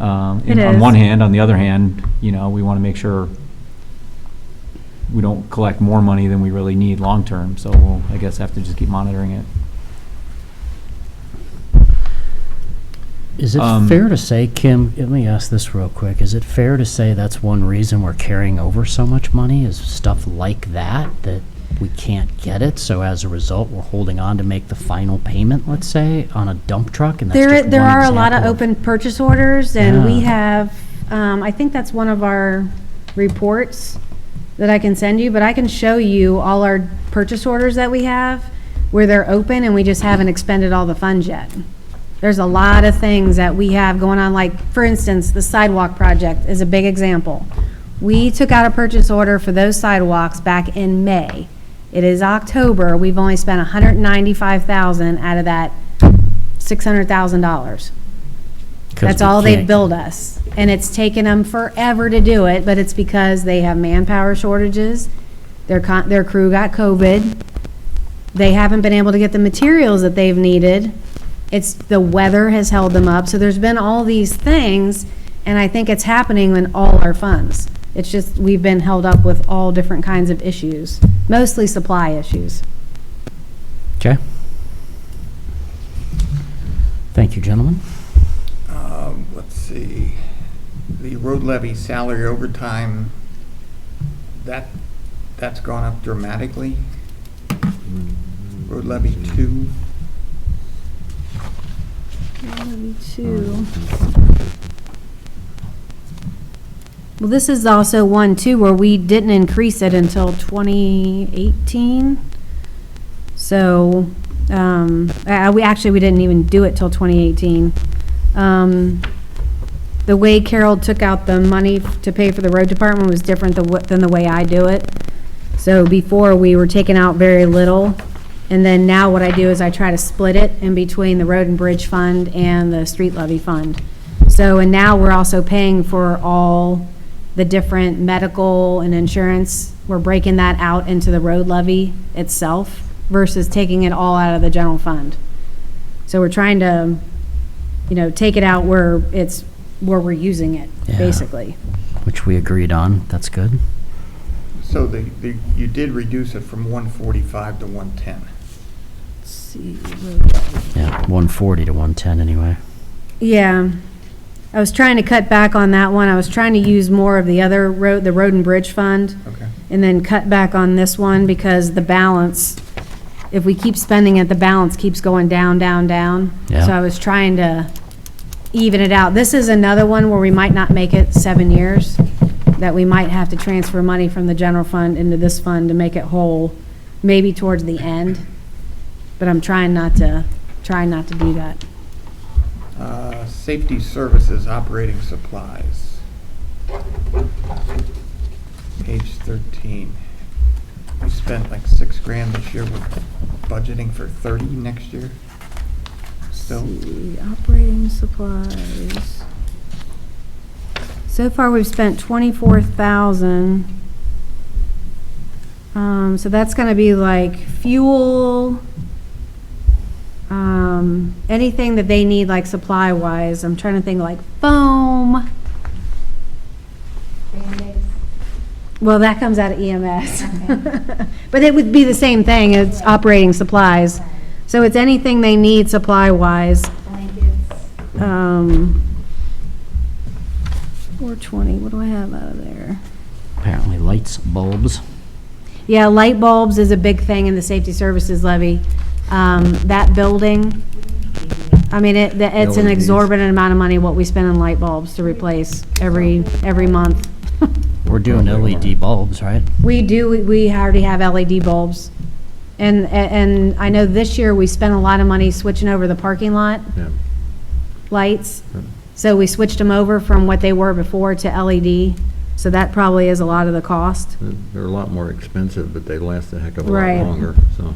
It on is. one hand, on the other hand, we want to make sure we don't collect more money than we really need long-term, so we'll, I guess, have to just keep monitoring it. Is it fair to say, Kim, let me ask this real quick, is it fair to say that's one reason we're carrying over so much money, is stuff like that we can't get it, so as a result, we're holding on to make the final payment, let's say, on a dump truck, and that's just There one are a lot of example open purchase orders, and we Yeah. have, I think that's one of our reports that I can send you, but I can show you all our purchase orders that we have, where they're open, and we just haven't expended all the funds yet. There's a lot of things that we have going on, like, for instance, the sidewalk project is a big example. We took out a purchase order for those sidewalks back in May. It is October, we've only spent $195,000 out of that $600,000. 'Cause That's we all they've can't- billed us. And it's taken them forever to do it, but it's because they have manpower shortages. Their crew got COVID. They haven't been able to get the materials that they've needed. It's, the weather has held them up, so there's been all these things, and I think it's happening in all our funds. It's just, we've been held up with all different kinds of issues, mostly supply issues. Okay. Thank you, gentlemen. Let's see, the road levy salary overtime, that's gone up dramatically. Road levy 2. Levy 2. Well, this is also one, too, where we didn't increase it until 2018. So, we didn't even do it till 2018. The way Carol took out the money to pay for the road department was different than the way I do it. So before, we were taking out very little, and then now what I do is I try to split it in between the road and bridge fund and the street levy fund. So, and now we're also paying for all the different medical and insurance. We're breaking that out into the road levy itself versus taking it all out of the general fund. So we're trying to, take it out where we're using it, Yeah. basically. Which we agreed on. That's good. So you did reduce it from 145 to 110. Let's see. Yeah, 140 to 110 anyway. Yeah. I was trying to cut back on that one. I was trying to use more of the other road, the road and bridge fund. Okay. And then cut back on this one because the balance, if we keep spending it, the balance keeps going down, down, down. Yeah. So I was trying to even it out. This is another one where we might not make it 7 years, that we might have to transfer money from the general fund into this fund to make it whole, maybe towards the end. But I'm trying not to do that. Safety services, operating supplies. Page 13. We spent like $6,000 this year. We're budgeting for 30 next year. So Operating supplies. So far, we've spent 24,000. So that's gonna be like fuel, anything that they need, like supply-wise. I'm trying to think, like foam. Band-Aids. Well, that comes out of EMS. Okay. But it would be the same thing, it's operating supplies. So it's anything they need supply-wise. Blankets. 420, what do I have out of there? Apparently lights, bulbs. Yeah, light bulbs is a big thing in the safety services levy. That building, I mean, it's an LEDs. exorbitant amount of money what we spend on light bulbs to replace every month. We're doing LED bulbs, right? We already have LED bulbs. And I know this year we spent a lot of money switching over the parking lot Yeah. lights. So we switched them over from what they were before to LED. So that probably is a lot of the cost. They're a lot more expensive, but they last a heck of a Right. lot longer, so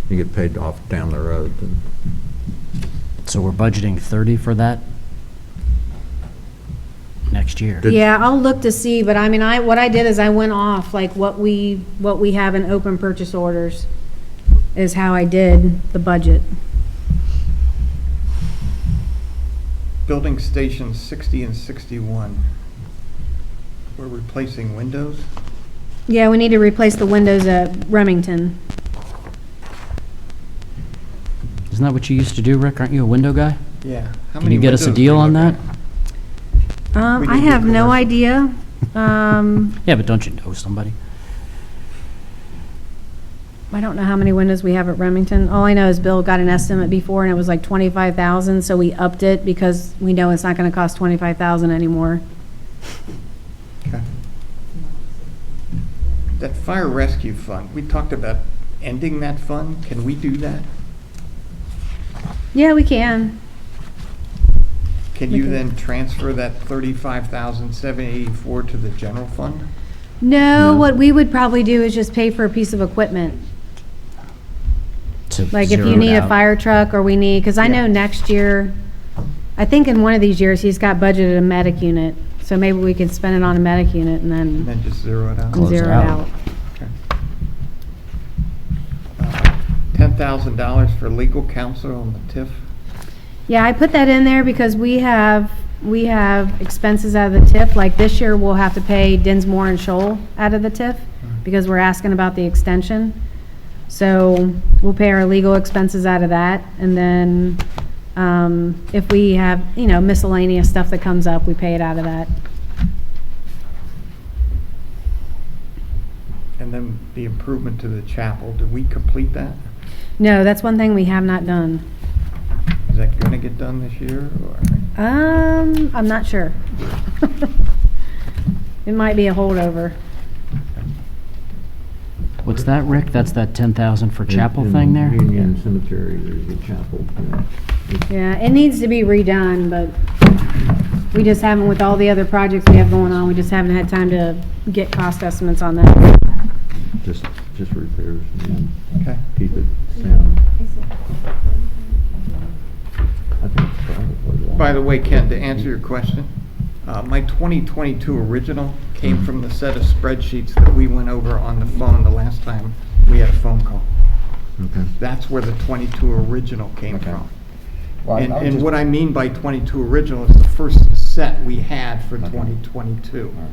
you get paid off down the road. So we're budgeting 30 for that next year. Did- Yeah, I'll look to see, but I mean, what I did is I went off like what we have in open purchase orders is how I did the budget. building stations 60 and 61. We're replacing windows. Yeah, we need to replace the windows at Remington. Isn't that what you used to do, Rick? Aren't you a window guy? Yeah. How Can many you get us a windows deal we on look that? at? We I did the have no commercial. idea. Yeah, but don't you know somebody? I don't know how many windows we have at Remington. All I know is Bill got an estimate before and it was like 25,000, so we upped it because we know it's not gonna cost 25,000 anymore. Okay. That fire rescue fund, we talked about ending that fund. Can we do that? Yeah, we can. Can We you can. then transfer that 35,784 to the general fund? No, what we would probably do is just pay for a piece of equipment. To Like if zero you it need a out? fire truck or we need, because I know Yeah. next year, I think in one of these years, he's got budgeted a medic unit. So maybe we could spend it on a medic unit and And then then just zero it out? Close it zero it out. out. Okay. $10,000 for legal counsel on the TIF. Yeah, I put that in there because we have expenses out of the TIF. Like this year, we'll have to pay Dinsmore and Shoal out of the TIF because we're asking about the extension. So we'll pay our legal expenses out of that. And then if we have, miscellaneous stuff that comes up, we pay it out of that. And then the improvement to the chapel, did we complete that? No, that's one thing we have not done. Is that gonna get done this year, or? I'm not sure. It might be a holdover. What's that, Rick? That's that 10,000 for chapel thing there? Union Cemetery, there's a chapel. Yeah, it needs to be redone, but we just haven't, with all the other projects we have going on, we just haven't had time to get cost estimates on that. Just repairs, and Okay. keep it sound. I think it's probably long. By the way, Ken, to answer your question, my 2022 original came from the set of spreadsheets that we went over on the phone the last time we had a phone call. Okay. That's where the 22 original came Okay. from. Well, And, I was and just- what I mean by 22 original is the first set we had for Okay. 2022. All right.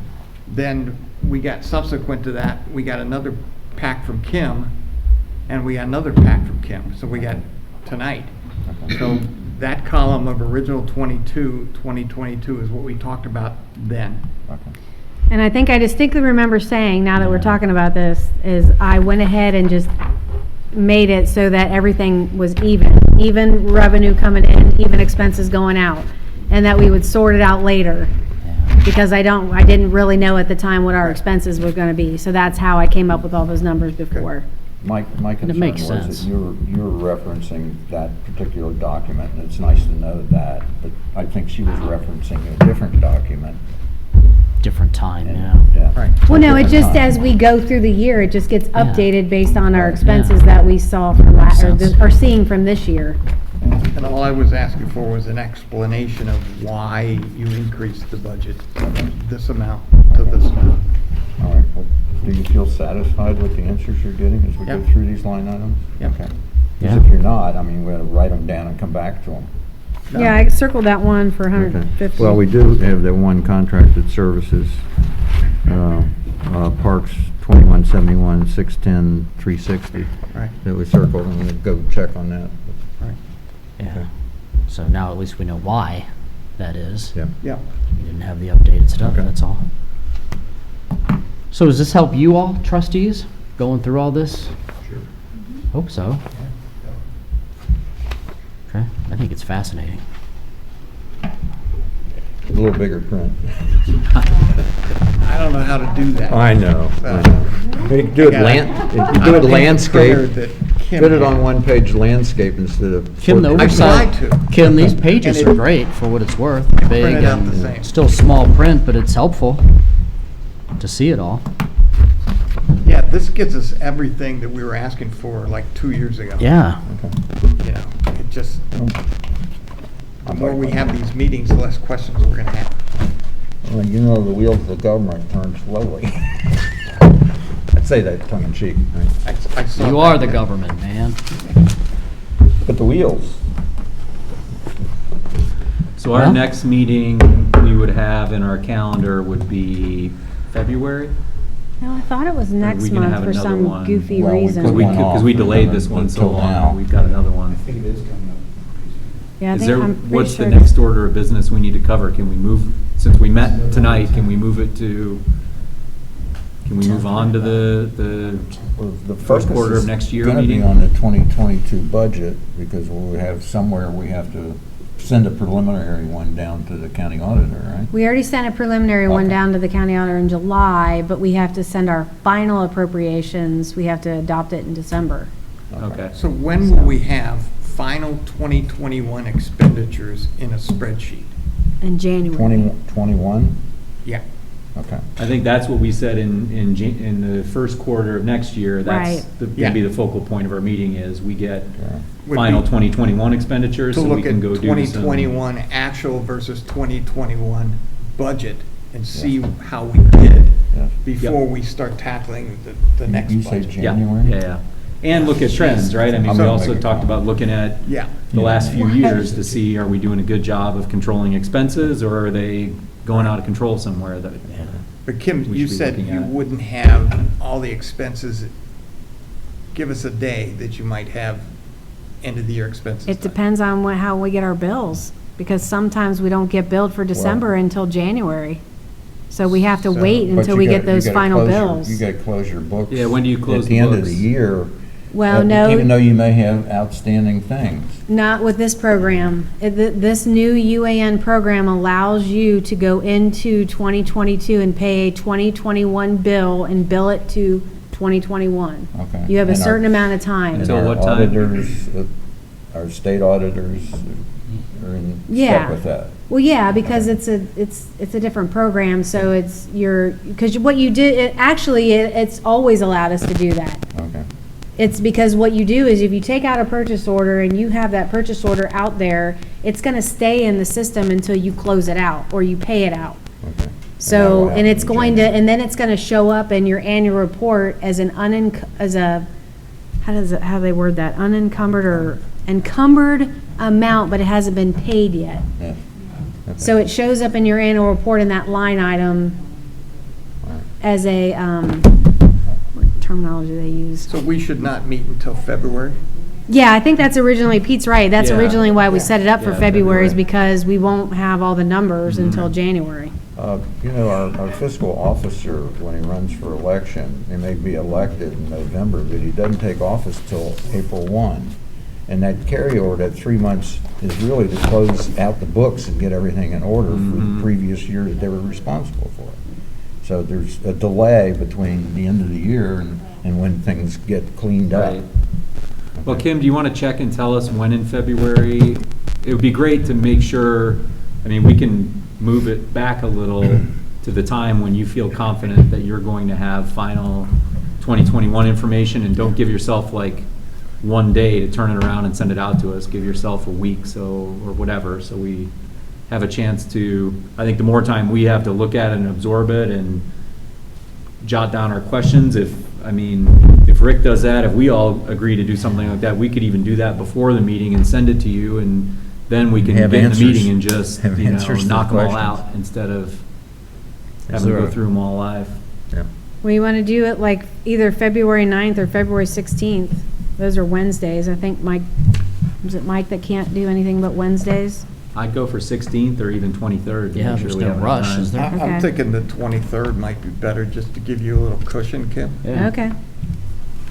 Then we got, subsequent to that, we got another pack from Kim, and we got another pack from Kim, so we got tonight. Okay. So that column of original 2022 is what we talked about then. Okay. And I think I distinctly remember saying, now that we're talking about this, is I went ahead and just made it so that everything was even revenue coming in, even expenses going out, and that we would sort it out later. Because I didn't really know at the time what our expenses were gonna be, so that's how I came up with all those numbers before. My concern makes was sense. that you're referencing that particular document, and it's nice to know that, but I think she was referencing a different document. Different time, and- yeah. Right. Well, no, it Different just, time. as we go through the year, it just gets Yeah. updated based on our Right. expenses Yeah. that we saw from last, or Makes sense. or seeing from this year. And all I was asking for was an explanation of why you increased the budget from this amount to this amount. All right, well, do you feel satisfied with the answers you're getting as we go Yeah. through these line items? Yeah. Okay. Yeah. Because if you're not, I mean, we gotta write them down and come back to them. Yeah, I circled that one for 150. Well, we do have the one contracted services, Parks 2171, 610, 360, Right, that we circled, I'm gonna go check on that. right. Yeah. Okay. So now at least we know why that is. Yeah. Yeah. We didn't have the updated stuff, Okay. that's all. So does this help you all, trustees, going through all this? Sure. Hope so. Okay, I think it's fascinating. A little bigger print. I don't know how to do that. I know. You can do it I you don't can do it think the landscape, printer that Kim put it had. on one page landscape instead of. Kim, the 4 I pages. oversight, tried to. Kim, these pages And are it- great for what it's worth. I Big printed out the and same. still small print, but it's helpful to see it all. Yeah, this gives us everything that we were asking for like 2 years ago. Yeah, Okay. You know, it just, the I'm more like- we have these meetings, the less questions we're gonna have. Well, you know, the wheels of the government turn slowly. I'd say that tongue in cheek, right? I saw you that. are the government, man. But the wheels. So our Well- next meeting we would have in our calendar would be February? No, I thought it was next we gonna month have for another some one? goofy Well, we reason. put one Because we off delayed this one so until now. long, we've got another one. I think it is coming up. Yeah, I Is think, there, I'm pretty what's the sure next order of business we need to cover? Can we move, since we met tonight, can we move it to, can we move on to the Well, the first focus quarter of is next year gonna be meeting? on the 2022 budget, because we have somewhere we have to send a preliminary one down to the county auditor, right? We already sent a preliminary one Okay. down to the county auditor in July, but we have to send our final appropriations, we have to adopt it in December. Okay. So when will we have final 2021 expenditures in a spreadsheet? In January. 2021? Yeah. Okay. I think that's what we said in the first quarter of next year. That's Right. gonna be the focal point of our meeting is we get Yeah. Would final be 2021 expenditures, To so we look can at go do some. 2021 actual versus 2021 budget and see how we did Yeah. before we start tackling the next You say budget. Yeah, January? yeah, yeah. And look at trends, right? I mean, we So- also talked about looking at Yeah. the last few Right. years to see, are we doing a good job of controlling expenses, or are they going out of control somewhere that? But Kim, We you should be said looking you at. wouldn't have all the expenses. Give us a day that you might have end of the year expenses. It depends on how we get our bills, because sometimes we don't get billed for December until January. So we have to So- wait but until you we gotta- get those you gotta final close your- bills. You gotta close your books. Yeah, when do you close At the the end of books? the year. Well, Even though no, you may have outstanding things. not with this program. This new UAN program allows you to go into 2022 and pay a 2021 bill and bill it to 2021. Okay. You have a And our- certain amount of time. And Until our what time? auditors, our state auditors are in Yeah. step with that. Well, yeah, because it's a different program, so because what you did, it's always allowed us to do that. Okay. It's because what you do is if you take out a purchase order and you have that purchase order out there, it's gonna stay in the system until you close it out or you pay it out. Okay. So, that will and it's happen in going to, January. and then it's gonna show up in your annual report as how do they word that? Unencumbered or encumbered amount, but it hasn't been paid yet. Yeah. Okay. So it shows up in your annual report in that line item All right. as a, what terminology do they use? So we should not meet until February? Yeah, I think that's originally, Pete's right, that's Yeah. originally why we set it up for Yeah, February, is February. because we won't have all the numbers until January. You know, our fiscal officer, when he runs for election, he may be elected in November, but he doesn't take office till April 1. And that carryover, that 3 months, is really to close out the books and get everything in order for the previous year that they were responsible for. So there's a delay between the end of the year and when things get cleaned up. Right. Well, Kim, do you want to check and tell us when in February? It would be great to make sure, I mean, we can move it back a little to the time when you feel confident that you're going to have final 2021 information, and don't give yourself like one day to turn it around and send it out to us. Give yourself a week, or whatever, so we have a chance to, I think the more time we have to look at it and absorb it and jot down our questions, if Rick does that, if we all agree to do something like that, we could even do that before the meeting and send it to you, and then we can Have get in the answers. meeting and just, Have answers to the knock them all questions. out instead of Is having to there go a- through them all live. Yeah. We want to do it like either February 9th or February 16th. Those are Wednesdays. I think Mike, is it Mike that can't do anything but Wednesdays? I'd go for 16th or even 23rd. to Yeah, make sure there's we no have enough rush, time. is there? Okay. I'm thinking the 23rd might be better, just to give you a little cushion, Kim, Yeah. Okay.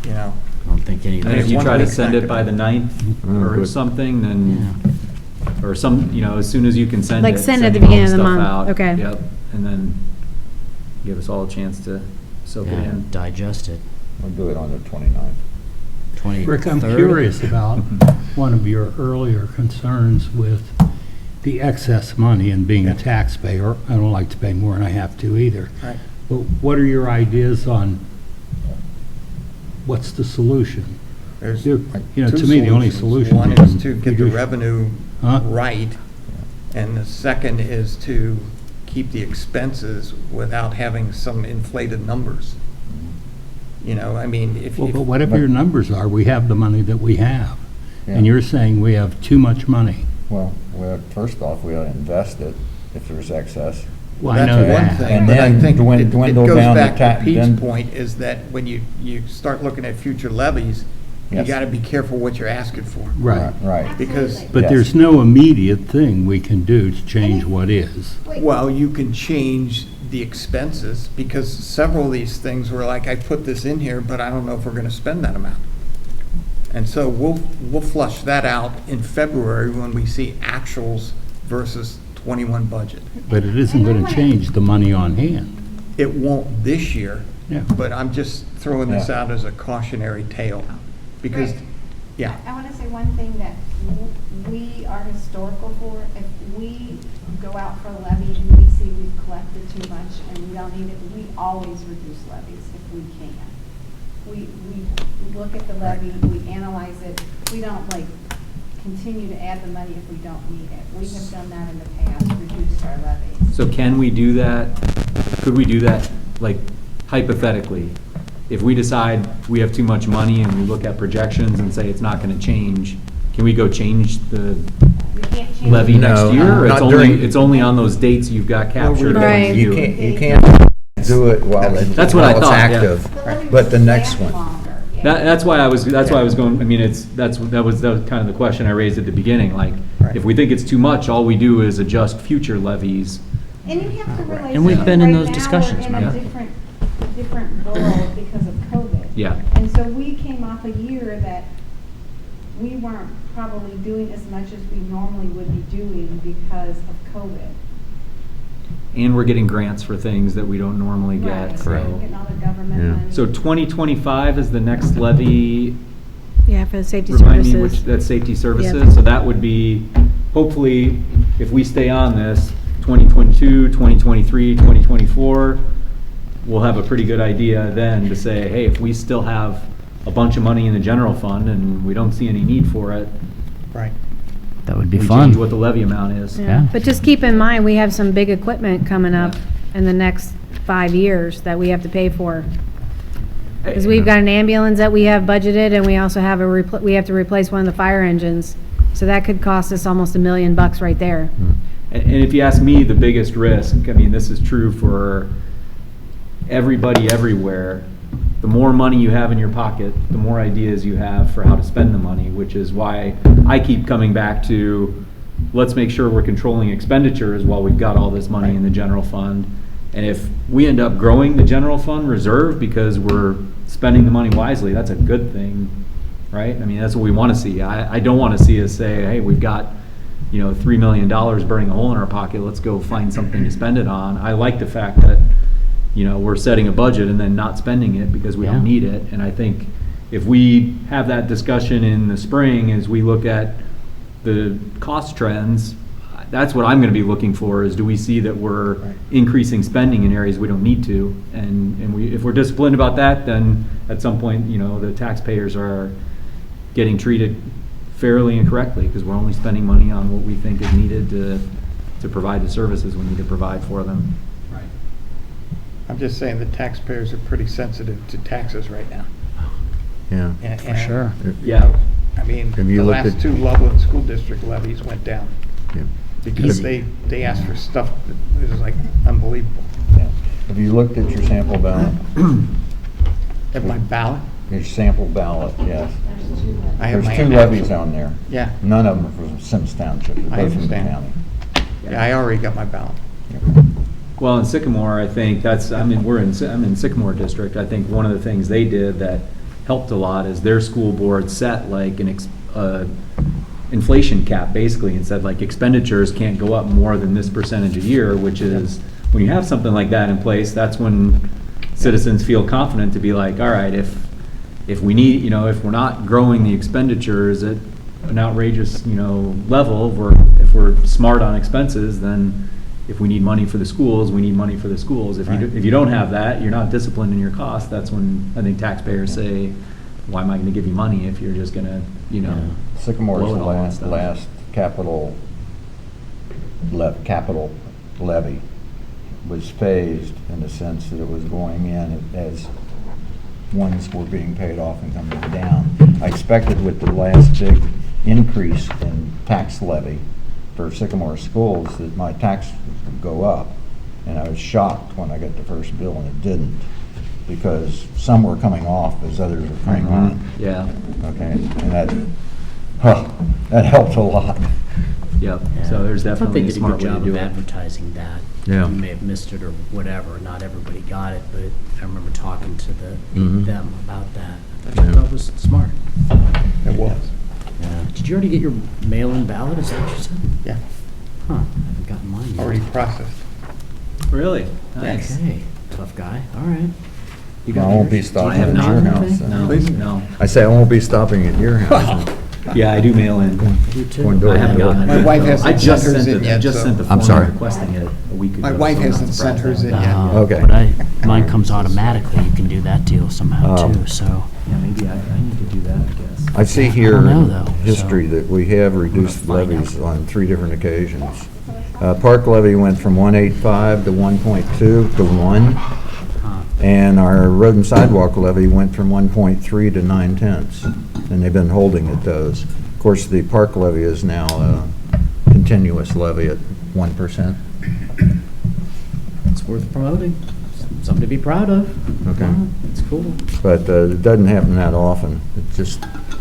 you know. I don't think any. And if Maybe you one try to week's send not it by the gonna- 9th or good. something, then, or as soon as you can send it. Like send at the all beginning of the stuff month. out. Okay. Yep, and then give us all a chance to soak it Yeah, in. digest it. We'll do it on the 29th. 23rd. Rick, I'm curious about one of your earlier concerns with the excess money and being a taxpayer. I don't like to pay more than I have to either. Right. But what are your ideas on what's the solution? There's You know, two to me, the only solutions. solution. One is to get the you- revenue Huh? right, and the second is to keep the expenses without having some inflated numbers. You know, I mean, if. Well, if- but whatever your numbers are, we have the money that we have. And Yeah. you're saying we have too much money. Well, first off, we ought to invest it if there's excess. Well, I That's know one that. thing, And but I then think it dwindle goes down the back to then- Pete's point, is that when you start looking at future levies, you Yes. gotta be careful what you're asking for. Right. Right. Because, But Yes. there's no immediate thing we can do to change what is. well, you can change the expenses, because several of these things were like, I put this in here, but I don't know if we're gonna spend that amount. And so we'll flush that out in February when we see actuals versus 21 budget. But it isn't going to change the money on hand. It won't this year, Yeah. but I'm just throwing this Yeah. out as a cautionary tale, because, Right. yeah. I want to say one thing that we are historical for. If we go out for a levy and we see we've collected too much and we don't need it, we always reduce levies if we can. We look at the levy, we analyze it. We don't like continue to add the money if we don't need it. We have done that in the past, reduced our levies. So can we do that? Could we do that, like hypothetically? if we decide we have too much money and we look at projections and say it's not gonna change, can we go change the We can't change levy it. next No, year? Or not it's during- only, it's only on those dates you've got captured? that Right. you You do it? can't do it while it's That's what I thought, yeah. active, The levy but the will next stand one. longer, yeah. That's why I was going, I mean, that was kind of the question I raised at the beginning, like, Right. if we think it's too much, all we do is adjust future levies. And you have to realize. And we've that been in right those now discussions, we're in yeah. a different world because of COVID. Yeah. And so we came off a year that we weren't probably doing as much as we normally would be doing because of COVID. And we're getting grants for things that we don't normally Right. get, So so. we're getting all the government Yeah. money. So 2025 is the next levy. Yeah, for the safety Remind me services. which, that's safety Yep. services, so that would be, hopefully, if we stay on this, 2022, 2023, 2024, we'll have a pretty good idea then to say, hey, if we still have a bunch of money in the general fund and we don't see any need for it, Right. That would be we fun. change what the levy amount is. Yeah. But just keep in mind, we have some big equipment coming up in the next 5 years that we have to pay for. Because we've got an ambulance that we have budgeted, and we also have we have to replace one of the fire engines. So that could cost us almost $1 million right there. And if you ask me, the biggest risk, I mean, this is true for everybody everywhere, the more money you have in your pocket, the more ideas you have for how to spend the money, which is why I keep coming back to, let's make sure we're controlling expenditures while we've got all this money in the general fund. And if we end up growing the general fund reserve because we're spending the money wisely, that's a good thing, right? I mean, that's what we want to see. I don't want to see us say, hey, we've got, $3 million burning a hole in our pocket, let's go find something to spend it on. I like the fact that, we're setting a budget and then not spending it because we don't Yeah. need it. And I think if we have that discussion in the spring as we look at the cost trends, that's what I'm going to be looking for, is do we see that we're increasing spending in areas we don't need to? And if we're disciplined about that, then at some point, the taxpayers are getting treated fairly and correctly, because we're only spending money on what we think is needed to provide the services we need to provide for them. I'm just saying the taxpayers are pretty sensitive to taxes right now. Yeah. For sure. Yeah. I mean, Have you the looked last at- 2 Loveland School District levies went down Yeah. because Easy. they asked for stuff that was like unbelievable. Have you looked at your sample ballot? At my ballot, Your sample ballot, yes. I have There's my. 2 levies on there. Yeah, None of them are from Symmes Township. They're I both from the understand. county. yeah, I already got my ballot. Well, in Sycamore, I think I'm in Sycamore District. I think one of the things they did that helped a lot is their school board set like an inflation cap, basically, and said like expenditures can't go up more than this percentage a year, which is, when you have something like that in place, that's when citizens feel confident to be like, all right, if we need, if we're not growing the expenditures at an outrageous, level, if we're smart on expenses, then if we need money for the schools, we need money for the schools. If you don't have that, you're not disciplined in your costs, that's when I think taxpayers say, why am I gonna give you money if you're just gonna, Sycamore's blow it all on last, stuff. last capital levy was phased in the sense that it was going in as ones were being paid off and coming down. I expected with the last big increase in tax levy for Sycamore schools that my tax would go up. And I was shocked when I got the first bill and it didn't, because some were coming off as others were coming on. yeah, Okay, and that helped a lot. yep. So there's I thought they definitely a did a smart good way to job do of it. advertising that. Yeah. You may have missed it or whatever, not everybody got it, but I remember talking to Mhm. them about that. I Yeah. thought it was smart. It was. Yeah. Did you already get your mail-in ballot, is that what you said? Yeah, Huh, I haven't gotten mine yet. already processed. Really? Nice. Okay, tough guy, all right. You got I won't be yours? stopping I have at not. your house. No, Please? no. I say I won't be stopping at your house. Yeah, I do mail in. You too? Going door I to haven't door. gotten it. My wife hasn't I just sent hers sent in it- I yet, just so- sent the I'm form sorry. requesting it a week ago. My wife so I'm not hasn't surprised sent hers by in that. yet. Okay. But mine comes automatically, you can do that deal somehow Oh. too, so. Yeah, maybe I need to do that, I guess. I see I here don't know, in though, history so- that we have reduced Find out. levies on 3 different occasions. Park levy went from 1.85 to 1.2 to 1. And our road and sidewalk levy went from 1.3 to 9/10, and they've been holding at those. Of course, the park levy is now a continuous levy at 1%. It's worth promoting, something to be proud of. Okay. It's cool. But it doesn't happen that often.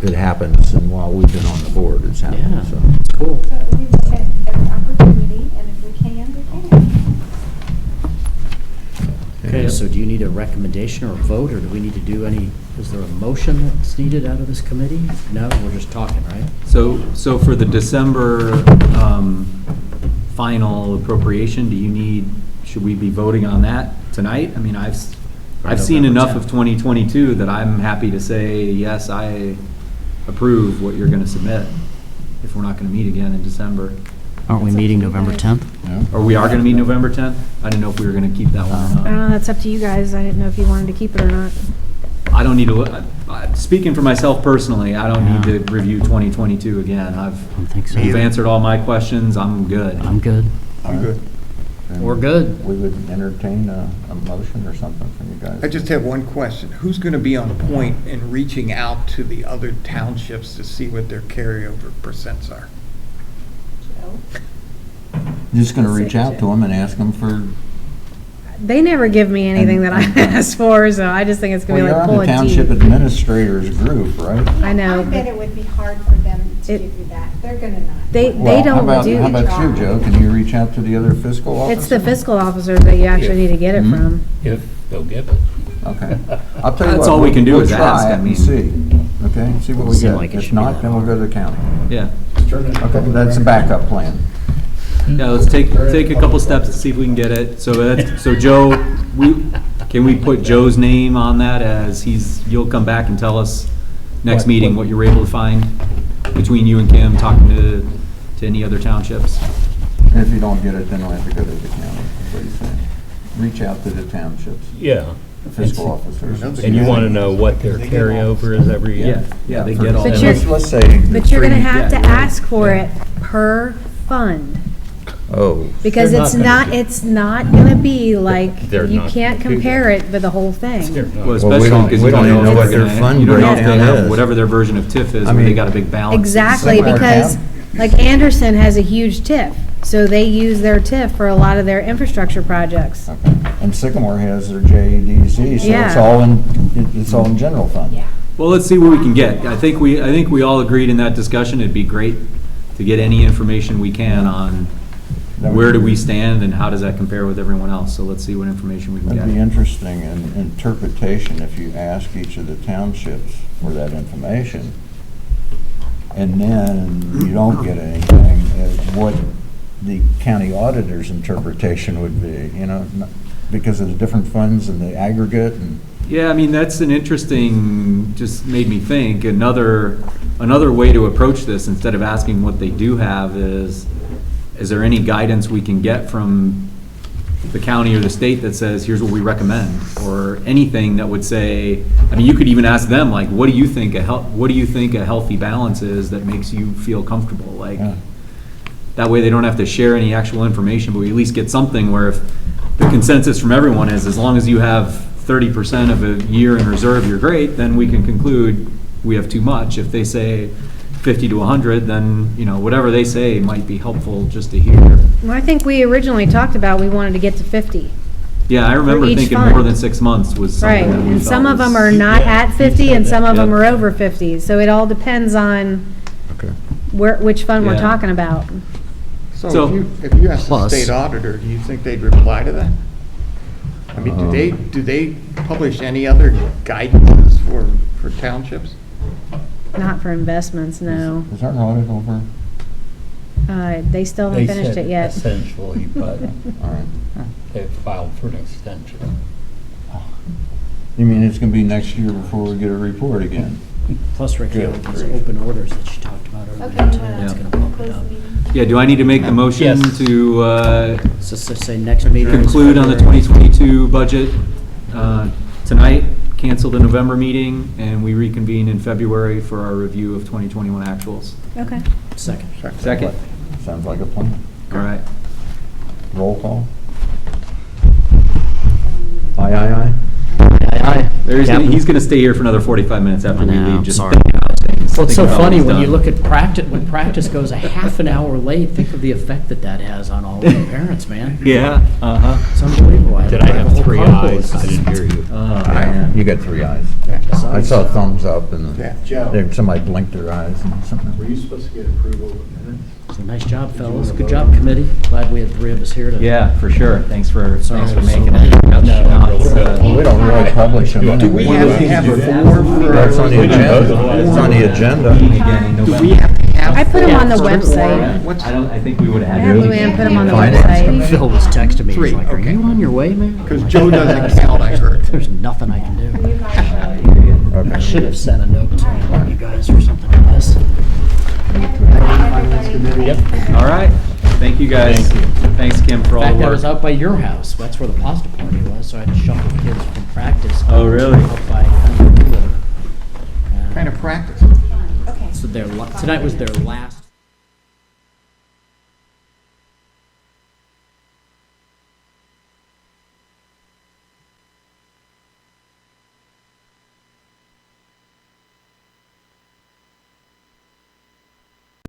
It happens, and while we've been on the board, it's happened, Yeah, so. it's cool. So we look at every opportunity, and if we can, we can. Okay, so do you need a recommendation or a vote, or do we need to do any, is there a motion that's needed out of this committee? No, we're just talking, right? So for the December final appropriation, should we be voting on that tonight? I mean, I've seen November enough 10th. of 2022 that I'm happy to say, yes, I approve what you're going to submit, if we're not going to meet again in December. Aren't we meeting November 10th? Or we are going to meet November 10th? I didn't know if we were going to keep that one or I not. don't know, that's up to you guys. I didn't know if you wanted to keep it or not. I don't need to, speaking for myself personally, I don't need to review 2022 again. I don't think so. You've answered all my questions, I'm good. I'm good. I'm good. And We're good. We would entertain a motion or something from you guys. I just have one question. Who's going to be on point in reaching out to the other townships to see what their carryover percents are? Just going to reach out to them and ask them for. They never give me anything that I ask for, so I just think it's gonna be like Well, you're on pulling the Township teeth. Administrators group, right? I know, I bet but it would be hard for them to It- give you that. They're gonna not. They Well, don't do. How about you, Joe? Can you reach out to the other fiscal officers? It's the fiscal officers that you actually need to get it Mhm. from. If they'll give it. Okay. I'll tell you That's what, all we can do we'll is try ask, it I and mean. see, okay? See what we Seem get. like it If should be not, that then we'll go to the county. Yeah. Okay, that's a backup plan. Yeah, let's take a couple steps to see if we can get it. So Joe, can we put Joe's name on that as you'll come back and tell us next What- meeting what you were able to find between you and Kim, talking to any other townships? And if you don't get it, then we'll have to go to the county. What do you say? Reach out to the townships, Yeah. the fiscal officers. And you want to know what their carryover is every year? Yeah, they get all. But that. you're- Let's say. But you're gonna have to yeah, yeah. ask for it per fund. Oh, Because They're it's not not, gonna do- it's not gonna be like, They're you not can't gonna do compare that. it for the whole thing. Well, Well, especially we don't- because we you don't don't even know know if what they're their gonna, fund you don't know if breakdown they have, is. whatever their version of TIF is, I where they mean- got a big balance. Exactly, Somewhere because, down. like Anderson has a huge TIF, so they use their TIF for a lot of their infrastructure projects. okay. And Sycamore has their JEDC, so Yeah. it's all in general fund. Yeah. Well, let's see what we can get. I think we all agreed in that discussion, it'd be great to get any information we can on where do we stand and how does that compare with everyone else. So let's see what information we can It'd be get. interesting in interpretation if you ask each of the townships for that information, and then you don't get anything, what the county auditor's interpretation would be, because of the different funds and the aggregate and. Yeah, I mean, that's an interesting, just made me think, another way to approach this, instead of asking what they do have, is there any guidance we can get from the county or the state that says, here's what we recommend? Or anything that would say, I mean, you could even ask them, like, what do you think a healthy balance is that makes you feel comfortable? Like, Yeah. that way they don't have to share any actual information, but we at least get something where if the consensus from everyone is, as long as you have 30% of a year in reserve, you're great, then we can conclude we have too much. If they say 50 to 100, then, whatever they say might be helpful just to hear. Well, I think we originally talked about, we wanted to get to 50. Yeah, I remember each thinking fund. more than 6 months was Right, something that we and some felt of them was- are not Yeah, at you 50 said and that, some of them yep. are over 50. So it all depends on Okay. which fund we're Yeah. talking about. So So- if you ask the Plus- state auditor, do you think they'd reply to that? I mean, do they publish any other guidances for townships? Not for investments, no. Is our audit over? They still They haven't finished said it yet. essentially, but All right. they filed for an extension. You mean it's gonna be next year before we get a report again? Plus, Rick, you know, Good these grief. open orders that she talked about earlier, Okay, too, you that's wanna gonna bump it close up. the meeting? Yeah, do I need to make the motion Yes. to So say next meeting. is conclude on the February. 2022 budget tonight, cancel the November meeting, and we reconvene in February for our review of 2021 actuals? Okay. Second. Second? Sounds like a plan. All right. Roll call. Aye, aye, aye. He's gonna stay here for another 45 minutes after we I know, leave, just sorry. thinking about things. Well, it's so thinking about funny what when he's you done. look at practice, when practice goes a half an hour late, think of the effect that has on all the parents, man. Yeah, uh-huh. It's unbelievable. Did I a have whole 3 carpool. eyes? I didn't hear you. Oh, man. You got 3 eyes. I saw a thumbs up and then somebody blinked their eyes and something. Were you supposed to get approval of minutes? So nice job, fellas. Good job, committee. Glad we had 3 of us here to. Yeah, for sure. Thanks for Sorry, making so- it. No, No, it's, Well, we don't really publish them. Do we have to have 4 for? That's on the agenda. It's on the agenda. Do we have to have? I put them on the 4 website. What's? I think we would I have had had. Luann put them on the Finance website. Phil was texting me. He's 3, like, are okay. you on your way, man? Because Joe doesn't count, I heard. There's nothing I can do. I Okay. should have sent a note to one of you guys or something like this. All right. Thank you, guys. Thanks, Kim, for In all the fact, I work. was out by your house. That's where the pasta party was, so I had to shuffle kids from practice. Oh, really? Out by Underwood. Kind of practice. Okay. So tonight was their last